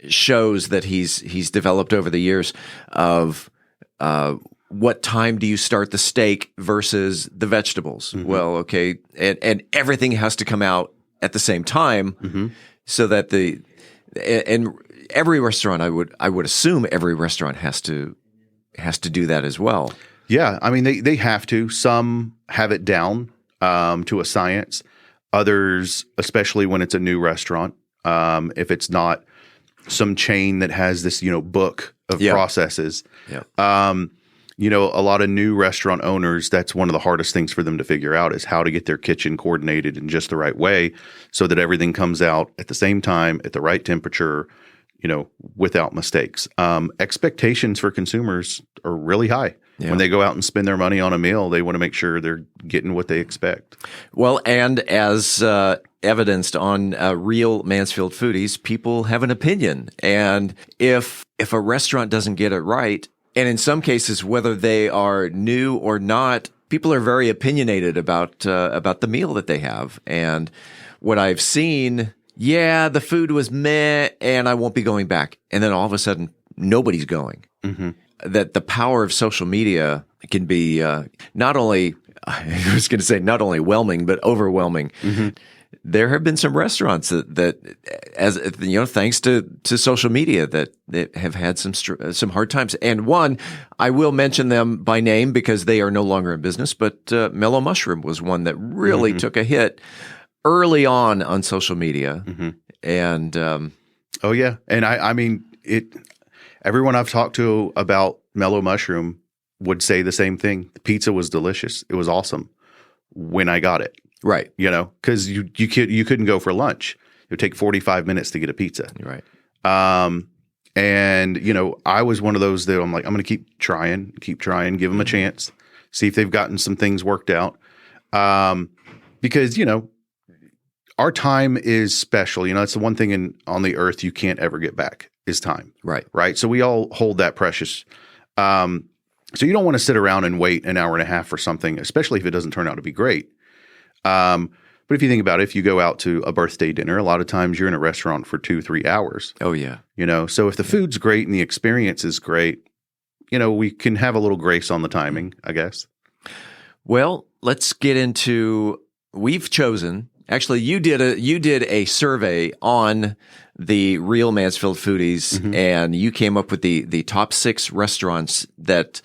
shows that he's developed over the years of what time do you start the steak versus the vegetables? Well, okay, and everything has to come out at the same time, so that and every restaurant, I would assume every restaurant has to do that as well. Yeah, I mean they have to. Some have it down to a science. Others, especially when it's a new restaurant, if it's not some chain that has this book of processes. A lot of new restaurant owners, that's one of the hardest things for them to figure out is how to get their kitchen coordinated in just the right way so that everything comes out at the same time, at the right temperature, without mistakes. Expectations for consumers are really high. Yeah. When they go out and spend their money on a meal, they want to make sure they're getting what they expect. Well, and as evidenced on Real Mansfield Foodies, people have an opinion. And if a restaurant doesn't get it right, and in some cases, whether they are new or not, people are very opinionated about the meal that they have. And what I've seen, the food was meh, and I won't be going back. And then all of a sudden, nobody's going. That the power of social media can be not only whelming, but overwhelming. There have been some restaurants that as thanks to social media, that have had some hard times. And one, I will mention them by name because they are no longer in business. But Mellow Mushroom was one that really took a hit early on social media. And and I mean it. Everyone I've talked to about Mellow Mushroom would say the same thing. The pizza was delicious. It was awesome when I got it. Right. You know, because you couldn't go for lunch. It would take 45 minutes to get a pizza. Right. And, you know, I was one of those that I'm like, I'm going to keep trying, give them a chance, see if they've gotten some things worked out. Because, you know, our time is special. You know, it's the one thing on the earth you can't ever get back is time. Right. Right. So we all hold that precious. So you don't want to sit around and wait an hour and a half for something, especially if it doesn't turn out to be great. But if you think about it, if you go out to a birthday dinner, a lot of times you're in a restaurant for 2-3 hours. Oh, yeah. You know, so if the food's great and the experience is great, you know, we can have a little grace on the timing, I guess. Well, let's get into, we've chosen, actually you did a survey on the Real Mansfield Foodies, and you came up with the top 6 restaurants that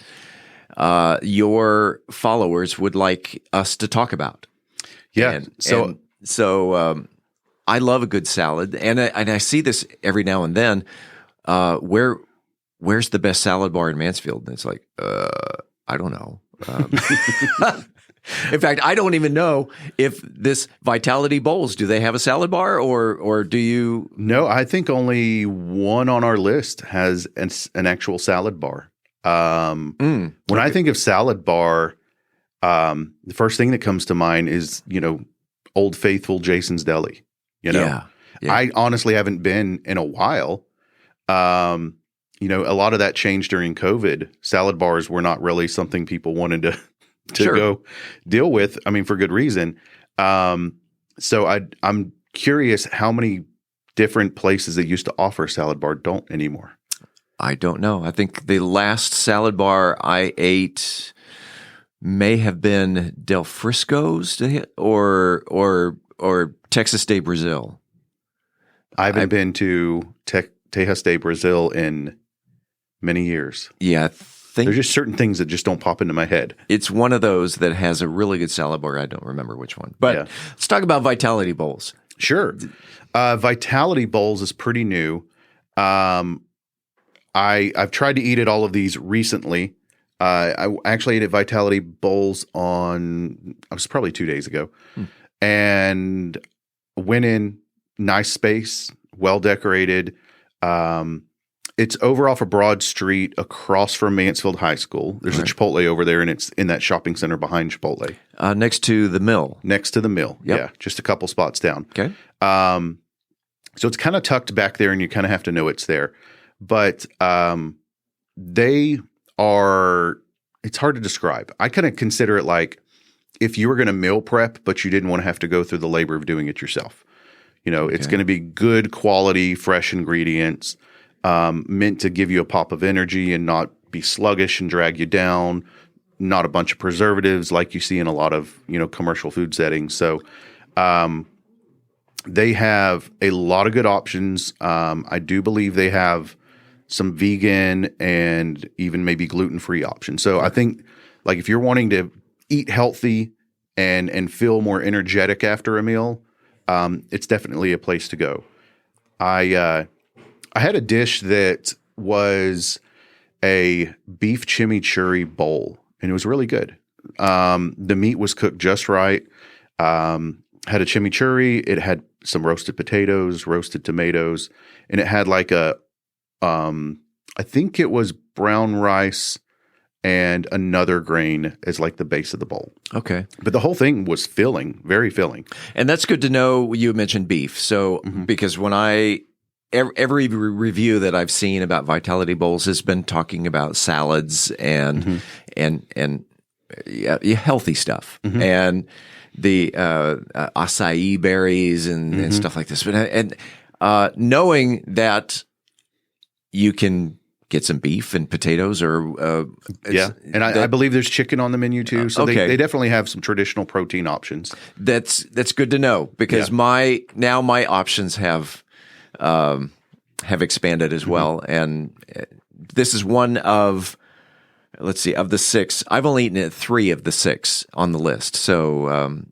your followers would like us to talk about. Yeah. So I love a good salad, and I see this every now and then. Where's the best salad bar in Mansfield? And it's like, I don't know. In fact, I don't even know if this Vitality Bowls, do they have a salad bar or do you? No, I think only one on our list has an actual salad bar. When I think of salad bar, the first thing that comes to mind is, you know, Old Faithful Jason's Deli. You know, yeah. I honestly haven't been in a while. You know, a lot of that changed during COVID. Salad bars were not really something people wanted to go deal with. I mean, for good reason. So I'm curious how many different places that used to offer a salad bar don't anymore. I don't know. I think the last salad bar I ate may have been Del Frisco's or Texas de Brazil. I haven't been to Texas de Brazil in many years. Yeah, I think there's just certain things that just don't pop into my head. It's one of those that has a really good salad bar. I don't remember which one. But let's talk about Vitality Bowls. Sure. Vitality Bowls is pretty new. I've tried to eat at all of these recently. I actually ate at Vitality Bowls it was probably 2 days ago, and went in, nice space, well decorated. It's over off of Broad Street across from Mansfield High School. There's a Chipotle over there, and it's in that shopping center behind Chipotle. Next to the mill. Next to the mill, yeah. Just a couple spots down. Okay. So it's kind of tucked back there, and you kind of have to know it's there. But they are – it's hard to describe. I kind of consider it like if you were going to meal prep, but you didn't want to have to go through the labor of doing it yourself. You know, it's going to be good quality, fresh ingredients, meant to give you a pop of energy and not be sluggish and drag you down, not a bunch of preservatives like you see in a lot of, you know, commercial food settings. So they have a lot of good options. I do believe they have some vegan and even maybe gluten-free options. So I think like if you're wanting to eat healthy and feel more energetic after a meal, it's definitely a place to go. I had a dish that was a beef chimichurri bowl, and it was really good. The meat was cooked just right. Had a chimichurri. It had some roasted potatoes, roasted tomatoes, and it had like I think it was brown rice and another grain as like the base of the bowl. Okay. But the whole thing was filling, very filling. And that's good to know. You mentioned beef. So because when every review that I've seen about Vitality Bowls has been talking about salads and healthy stuff and the acai berries and stuff like this. But knowing that you can get some beef and potatoes and I believe there's chicken on the menu too. So they definitely have some traditional protein options. That's good to know because my options have expanded as well. And this is one of, of the 6, I've only eaten at 3 of the 6 on the list. So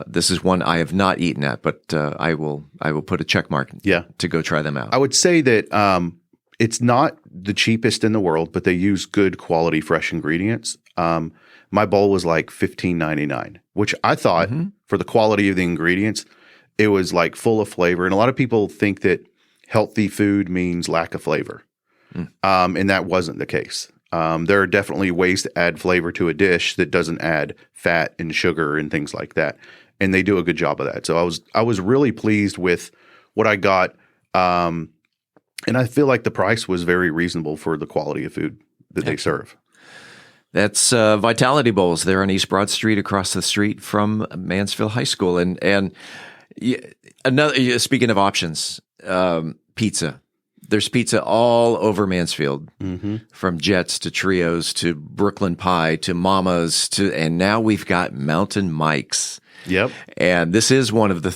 this is one I have not eaten at, but I will put a check mark to go try them out. I would say that It's not the cheapest in the world, but they use good quality fresh ingredients. My bowl was like $15.99, which I thought for the quality of the ingredients, it was like full of flavor. And a lot of people think that healthy food means lack of flavor. And that wasn't the case. There are definitely ways to add flavor to a dish that doesn't add fat and sugar and things like that. And they do a good job of that. So I was really pleased with what I got. And I feel like the price was very reasonable for the quality of food that they serve. That's Vitality Bowls there on East Broad Street, across the street from Mansfield High School. And another, speaking of options, pizza. There's pizza all over Mansfield, from Jets to Trios to Brooklyn Pie to Mama's and now we've got Mountain Mike's. Yep. And this is one of the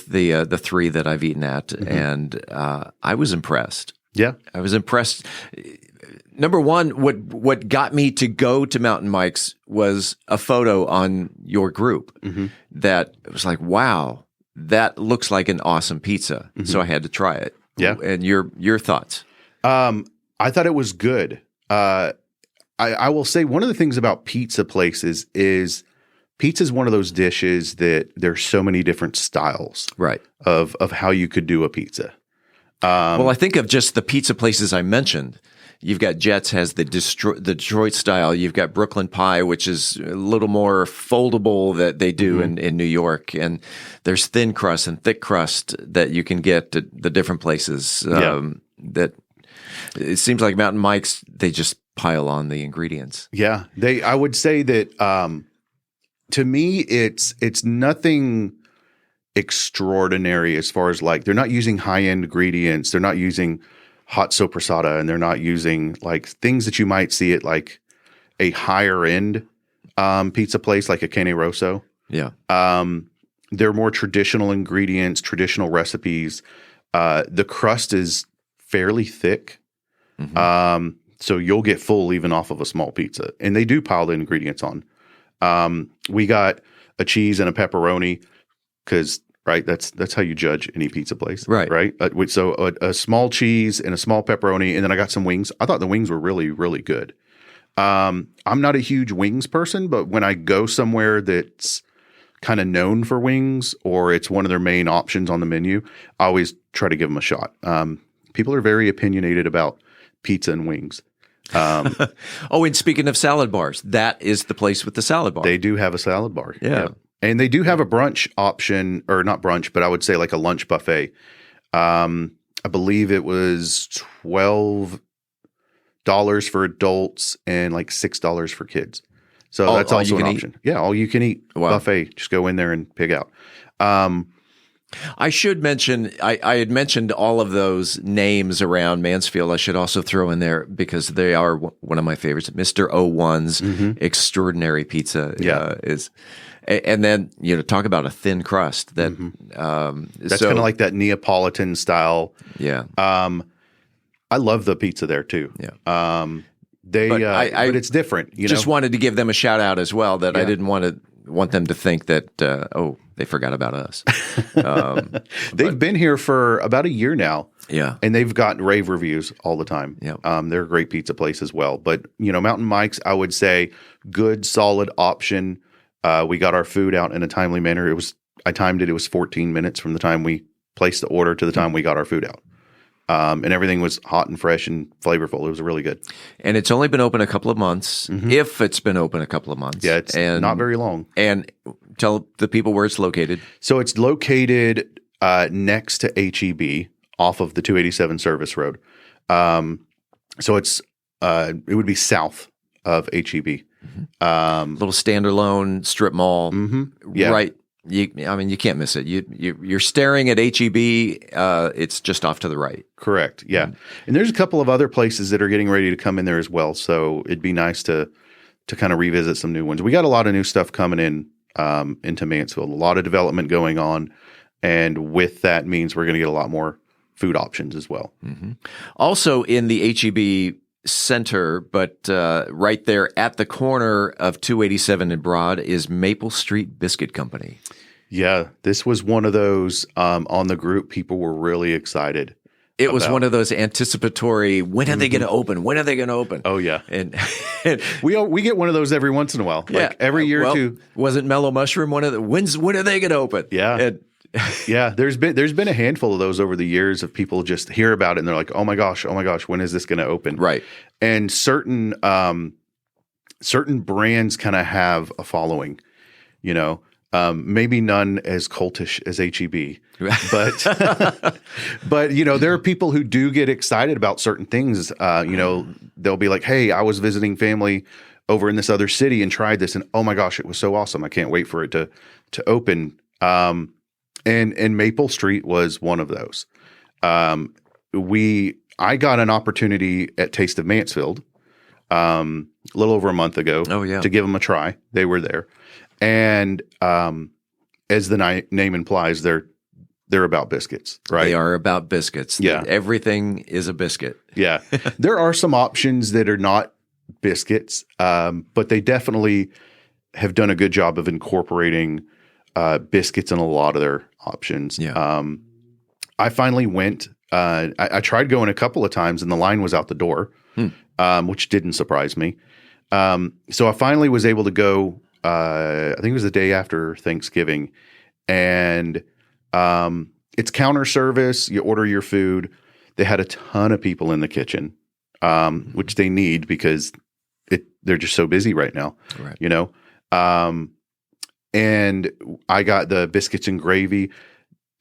three that I've eaten at, and I was impressed. Yeah, I was impressed. Number one, what got me to go to Mountain Mike's was a photo on your group that was like, wow, that looks like an awesome pizza. So I had to try it. Yeah. And your thoughts? I thought it was good. I will say one of the things about pizza places is pizza is one of those dishes that there's so many different styles of how you could do a pizza. Well, I think of just the pizza places I mentioned. You've got Jets has the Detroit style. You've got Brooklyn Pie, which is a little more foldable that they do in New York. And there's thin crust and thick crust that you can get at the different places. That it seems like Mountain Mike's, they just pile on the ingredients. Yeah, I would say that to me, it's nothing extraordinary as far as like they're not using high-end ingredients. They're not using hot sopressata, and they're not using like things that you might see at like a higher end pizza place like a Cane Rosso. Yeah. They're more traditional ingredients, traditional recipes. The crust is fairly thick. So you'll get full even off of a small pizza, and they do pile the ingredients on. We got a cheese and a pepperoni because that's how you judge any pizza place, right? So a small cheese and a small pepperoni, and then I got some wings. I thought the wings were really, really good. I'm not a huge wings person, but when I go somewhere that's kind of known for wings or it's one of their main options on the menu, I always try to give them a shot. People are very opinionated about pizza and wings. Oh, and speaking of salad bars, that is the place with the salad bar. They do have a salad bar. Yeah. And they do have a brunch option, or not brunch, but I would say like a lunch buffet. I believe it was $12 for adults and like $6 for kids. So that's also an option. Yeah, all you can eat buffet. Just go in there and pig out. I should mention, I had mentioned all of those names around Mansfield. I should also throw in there, because they are one of my favorites, Mr. O1's Extraordinary Pizza is. And then, talk about a thin crust that that's kind of like that Neapolitan style. Yeah. I love the pizza there too. Yeah. But it's different. Just wanted to give them a shout out as well. That I didn't want them to think that they forgot about us. They've been here for about a year now. Yeah. And they've gotten rave reviews all the time. Yeah. They're a great pizza place as well. But Mountain Mike's, I would say, good, solid option. We got our food out in a timely manner. I timed it. It was 14 minutes from the time we placed the order to the time we got our food out. And everything was hot and fresh and flavorful. It was really good. And it's only been open a couple of months, if it's been open a couple of months. Yeah, it's not very long. And tell the people where it's located. So it's located next to HEB off of the 287 service road. So it would be south of HEB. Little standalone strip mall, Yeah. right? You can't miss it. You're staring at HEB. It's just off to the right. Correct. Yeah, and there's a couple of other places that are getting ready to come in there as well. So it'd be nice to kind of revisit some new ones. We got a lot of new stuff coming in into Mansfield. A lot of development going on, and with that means we're going to get a lot more food options as well. Also in the HEB center, but right there at the corner of 287 and Broad is Maple Street Biscuit Company. Yeah, this was one of those on the group. People were really excited. It was one of those anticipatory, when are they going to open? When are they going to open? Oh, yeah. And we get one of those every once in a while. Like every year or two. Wasn't Mellow Mushroom one of the, when are they going to open? Yeah. Yeah. There's been a handful of those over the years of people just hear about it and they're like, oh my gosh, when is this going to open? Right. And certain brands kind of have a following, maybe none as cultish as H-E-B, but there are people who do get excited about certain things. They'll be like, hey, I was visiting family over in this other city and tried this, and oh my gosh, it was so awesome. I can't wait for it to open. And Maple Street was one of those. I got an opportunity at Taste of Mansfield, a little over a month ago. Oh, yeah. To give them a try. They were there. And as the name implies, they're about biscuits, right? They are about biscuits. Yeah. Everything is a biscuit. Yeah. There are some options that are not biscuits, but they definitely have done a good job of incorporating biscuits in a lot of their options. Yeah. I finally went. I tried going a couple of times, and the line was out the door, which didn't surprise me. So I finally was able to go. I think it was the day after Thanksgiving, and it's counter service. You order your food. They had a ton of people in the kitchen, which they need because they're just so busy right now. Right. And I got the biscuits and gravy.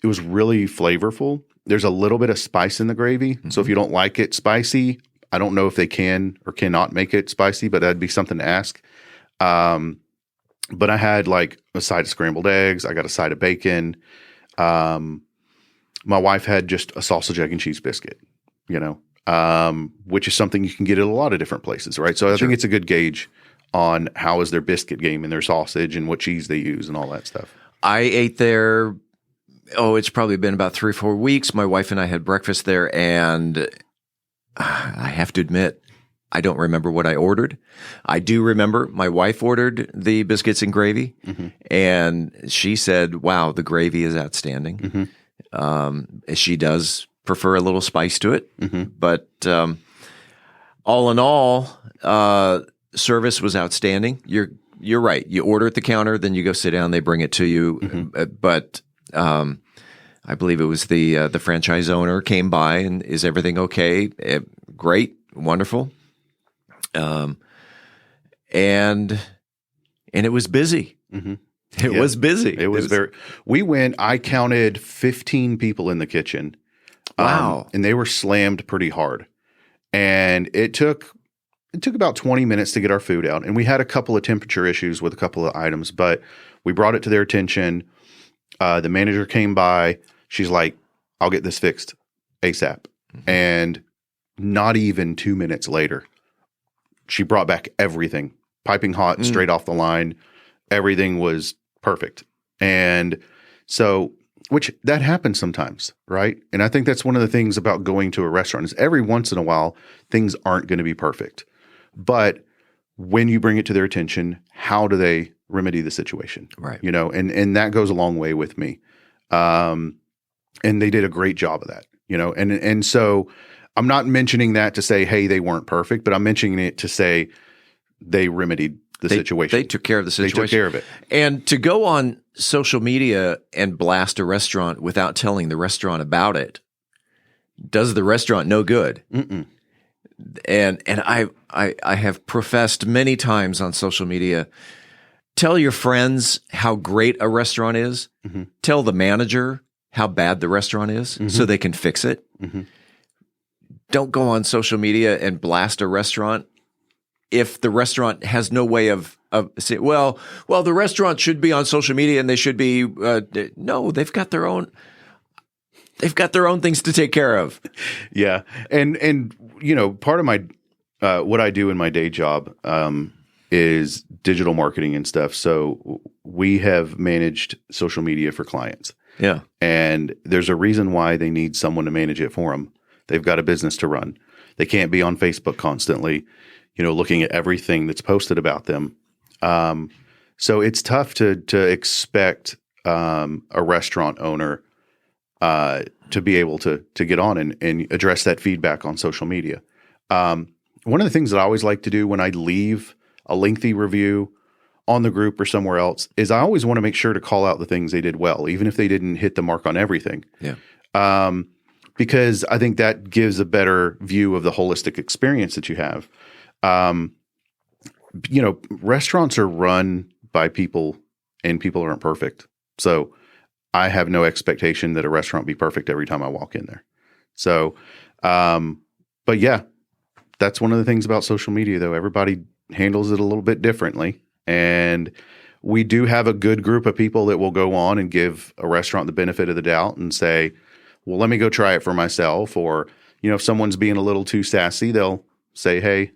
It was really flavorful. There's a little bit of spice in the gravy. Mm-hmm. So if you don't like it spicy, I don't know if they can or cannot make it spicy, but that'd be something to ask. But I had like a side of scrambled eggs. I got a side of bacon. My wife had just a sausage, egg, and cheese biscuit, which is something you can get at a lot of different places, right? So I think it's a good gauge on how is their biscuit game and their sausage and what cheese they use and all that stuff. I ate there, it's probably been about 3 or 4 weeks. My wife and I had breakfast there, and I have to admit, I don't remember what I ordered. I do remember my wife ordered the biscuits and gravy, and she said, wow, the gravy is outstanding. She does prefer a little spice to it, but all in all, service was outstanding. You're right. You order at the counter, then you go sit down. They bring it to you. But I believe it was the franchise owner came by and is everything okay? Great, wonderful. And it was busy. It was busy. It was very. We went. I counted 15 people in the kitchen. Wow, and they were slammed pretty hard. And it took about 20 minutes to get our food out. And we had a couple of temperature issues with a couple of items, but we brought it to their attention. The manager came by. She's like, I'll get this fixed ASAP. And not even 2 minutes later, she brought back everything, piping hot, straight off the line. Everything was perfect. And so, which that happens sometimes, right? And I think that's one of the things about going to a restaurant is every once in a while, things aren't going to be perfect. But when you bring it to their attention, how do they remedy the situation? Right. And that goes a long way with me. And they did a great job of that, and so I'm not mentioning that to say, hey, they weren't perfect, but I'm mentioning it to say they remedied the situation. They took care of the situation. They took care of it. And to go on social media and blast a restaurant without telling the restaurant about it does the restaurant no good. And I have professed many times on social media, tell your friends how great a restaurant is. Tell the manager how bad the restaurant is so they can fix it. Don't go on social media and blast a restaurant if the restaurant has no way of saying, well, the restaurant should be on social media and they should be no, they've got their own things to take care of. Yeah. And part of my what I do in my day job is digital marketing and stuff. So we have managed social media for clients. Yeah. And there's a reason why they need someone to manage it for them. They've got a business to run. They can't be on Facebook constantly, looking at everything that's posted about them. So it's tough to expect a restaurant owner to be able to get on and address that feedback on social media. One of the things that I always like to do when I leave a lengthy review on the group or somewhere else is I always want to make sure to call out the things they did well, even if they didn't hit the mark on everything. Yeah. Because I think that gives a better view of the holistic experience that you have. Restaurants are run by people and people aren't perfect. So I have no expectation that a restaurant be perfect every time I walk in there. So, but yeah, that's one of the things about social media though. Everybody handles it a little bit differently. And we do have a good group of people that will go on and give a restaurant the benefit of the doubt and say, well, let me go try it for myself. Or, if someone's being a little too sassy, they'll say, hey,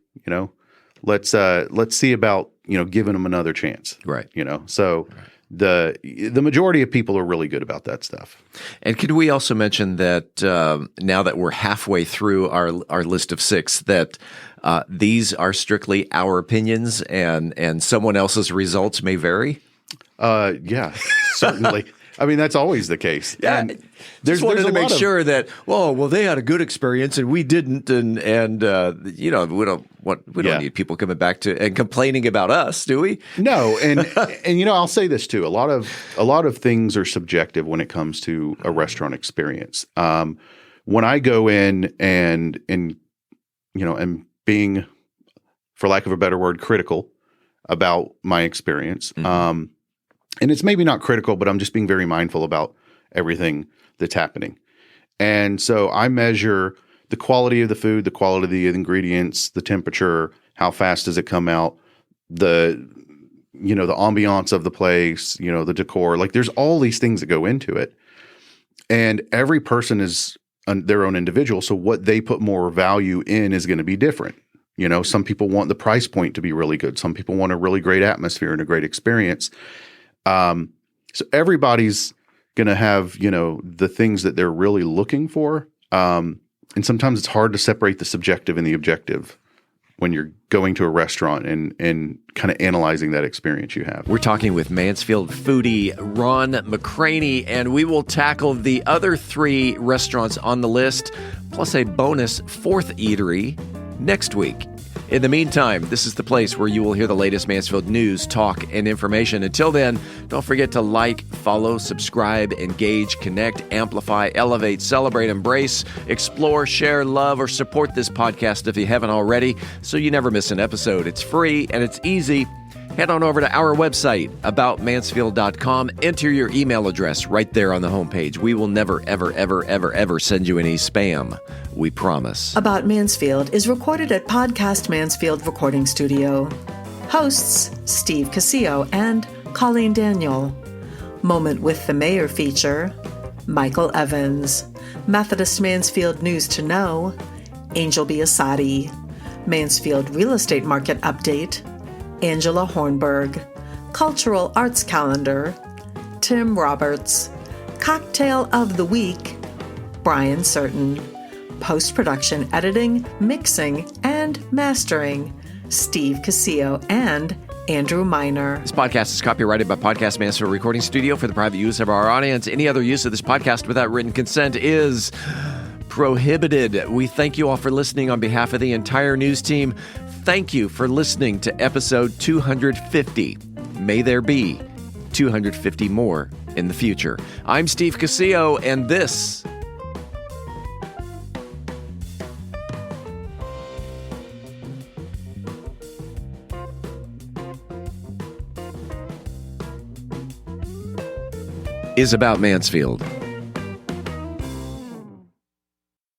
let's see about, giving them another chance. Right. So the majority of people are really good about that stuff. And could we also mention that now that we're halfway through our list of 6, that these are strictly our opinions and someone else's results may vary? Yeah, certainly. I mean, that's always the case. Yeah, there's wanted to make sure that they had a good experience and we didn't, and we don't need people coming back to and complaining about us, do we? No, and I'll say this too. A lot of things are subjective when it comes to a restaurant experience. When I go in and being, for lack of a better word, critical about my experience. Mm-hmm. And it's maybe not critical, but I'm just being very mindful about everything that's happening. And so I measure the quality of the food, the quality of the ingredients, the temperature, how fast does it come out, the ambiance of the place, the decor. Like there's all these things that go into it. And every person is their own individual. So what they put more value in is going to be different. Some people want the price point to be really good. Some people want a really great atmosphere and a great experience. So everybody's going to have, the things that they're really looking for. And sometimes it's hard to separate the subjective and the objective when you're going to a restaurant and kind of analyzing that experience you have. We're talking with Mansfield Foodie, Ron McCranie, and we will tackle the other 3 restaurants on the list, plus a bonus 4th eatery next week. In the meantime, this is the place where you will hear the latest Mansfield news, talk, and information. Until then, don't forget to like, follow, subscribe, engage, connect, amplify, elevate, celebrate, embrace, explore, share, love, or support this podcast if you haven't already, so you never miss an episode. It's free and it's easy. Head on over to our website, aboutmansfield.com. Enter your email address right there on the homepage. We will never, ever, ever, ever, ever send you any spam. We promise. About Mansfield is recorded at Podcast Mansfield Recording Studio. Hosts, Steve Casillo and Colleen Daniel. Moment with the Mayor feature, Michael Evans. Methodist Mansfield News to Know, Angel Biasatti. Mansfield Real Estate Market Update, Angela Hornburg. Cultural Arts Calendar, Tim Roberts. Cocktail of the Week, Brian Certain. Post-production editing, mixing, and mastering, Steve Casillo and Andrew Miner. This podcast is copyrighted by Podcast Mansfield Recording Studio for the private use of our audience. Any other use of this podcast without written consent is prohibited. We thank you all for listening on behalf of the entire news team. Thank you for listening to episode 250. May there be 250 more in the future. I'm Steve Casillo, and this is About Mansfield.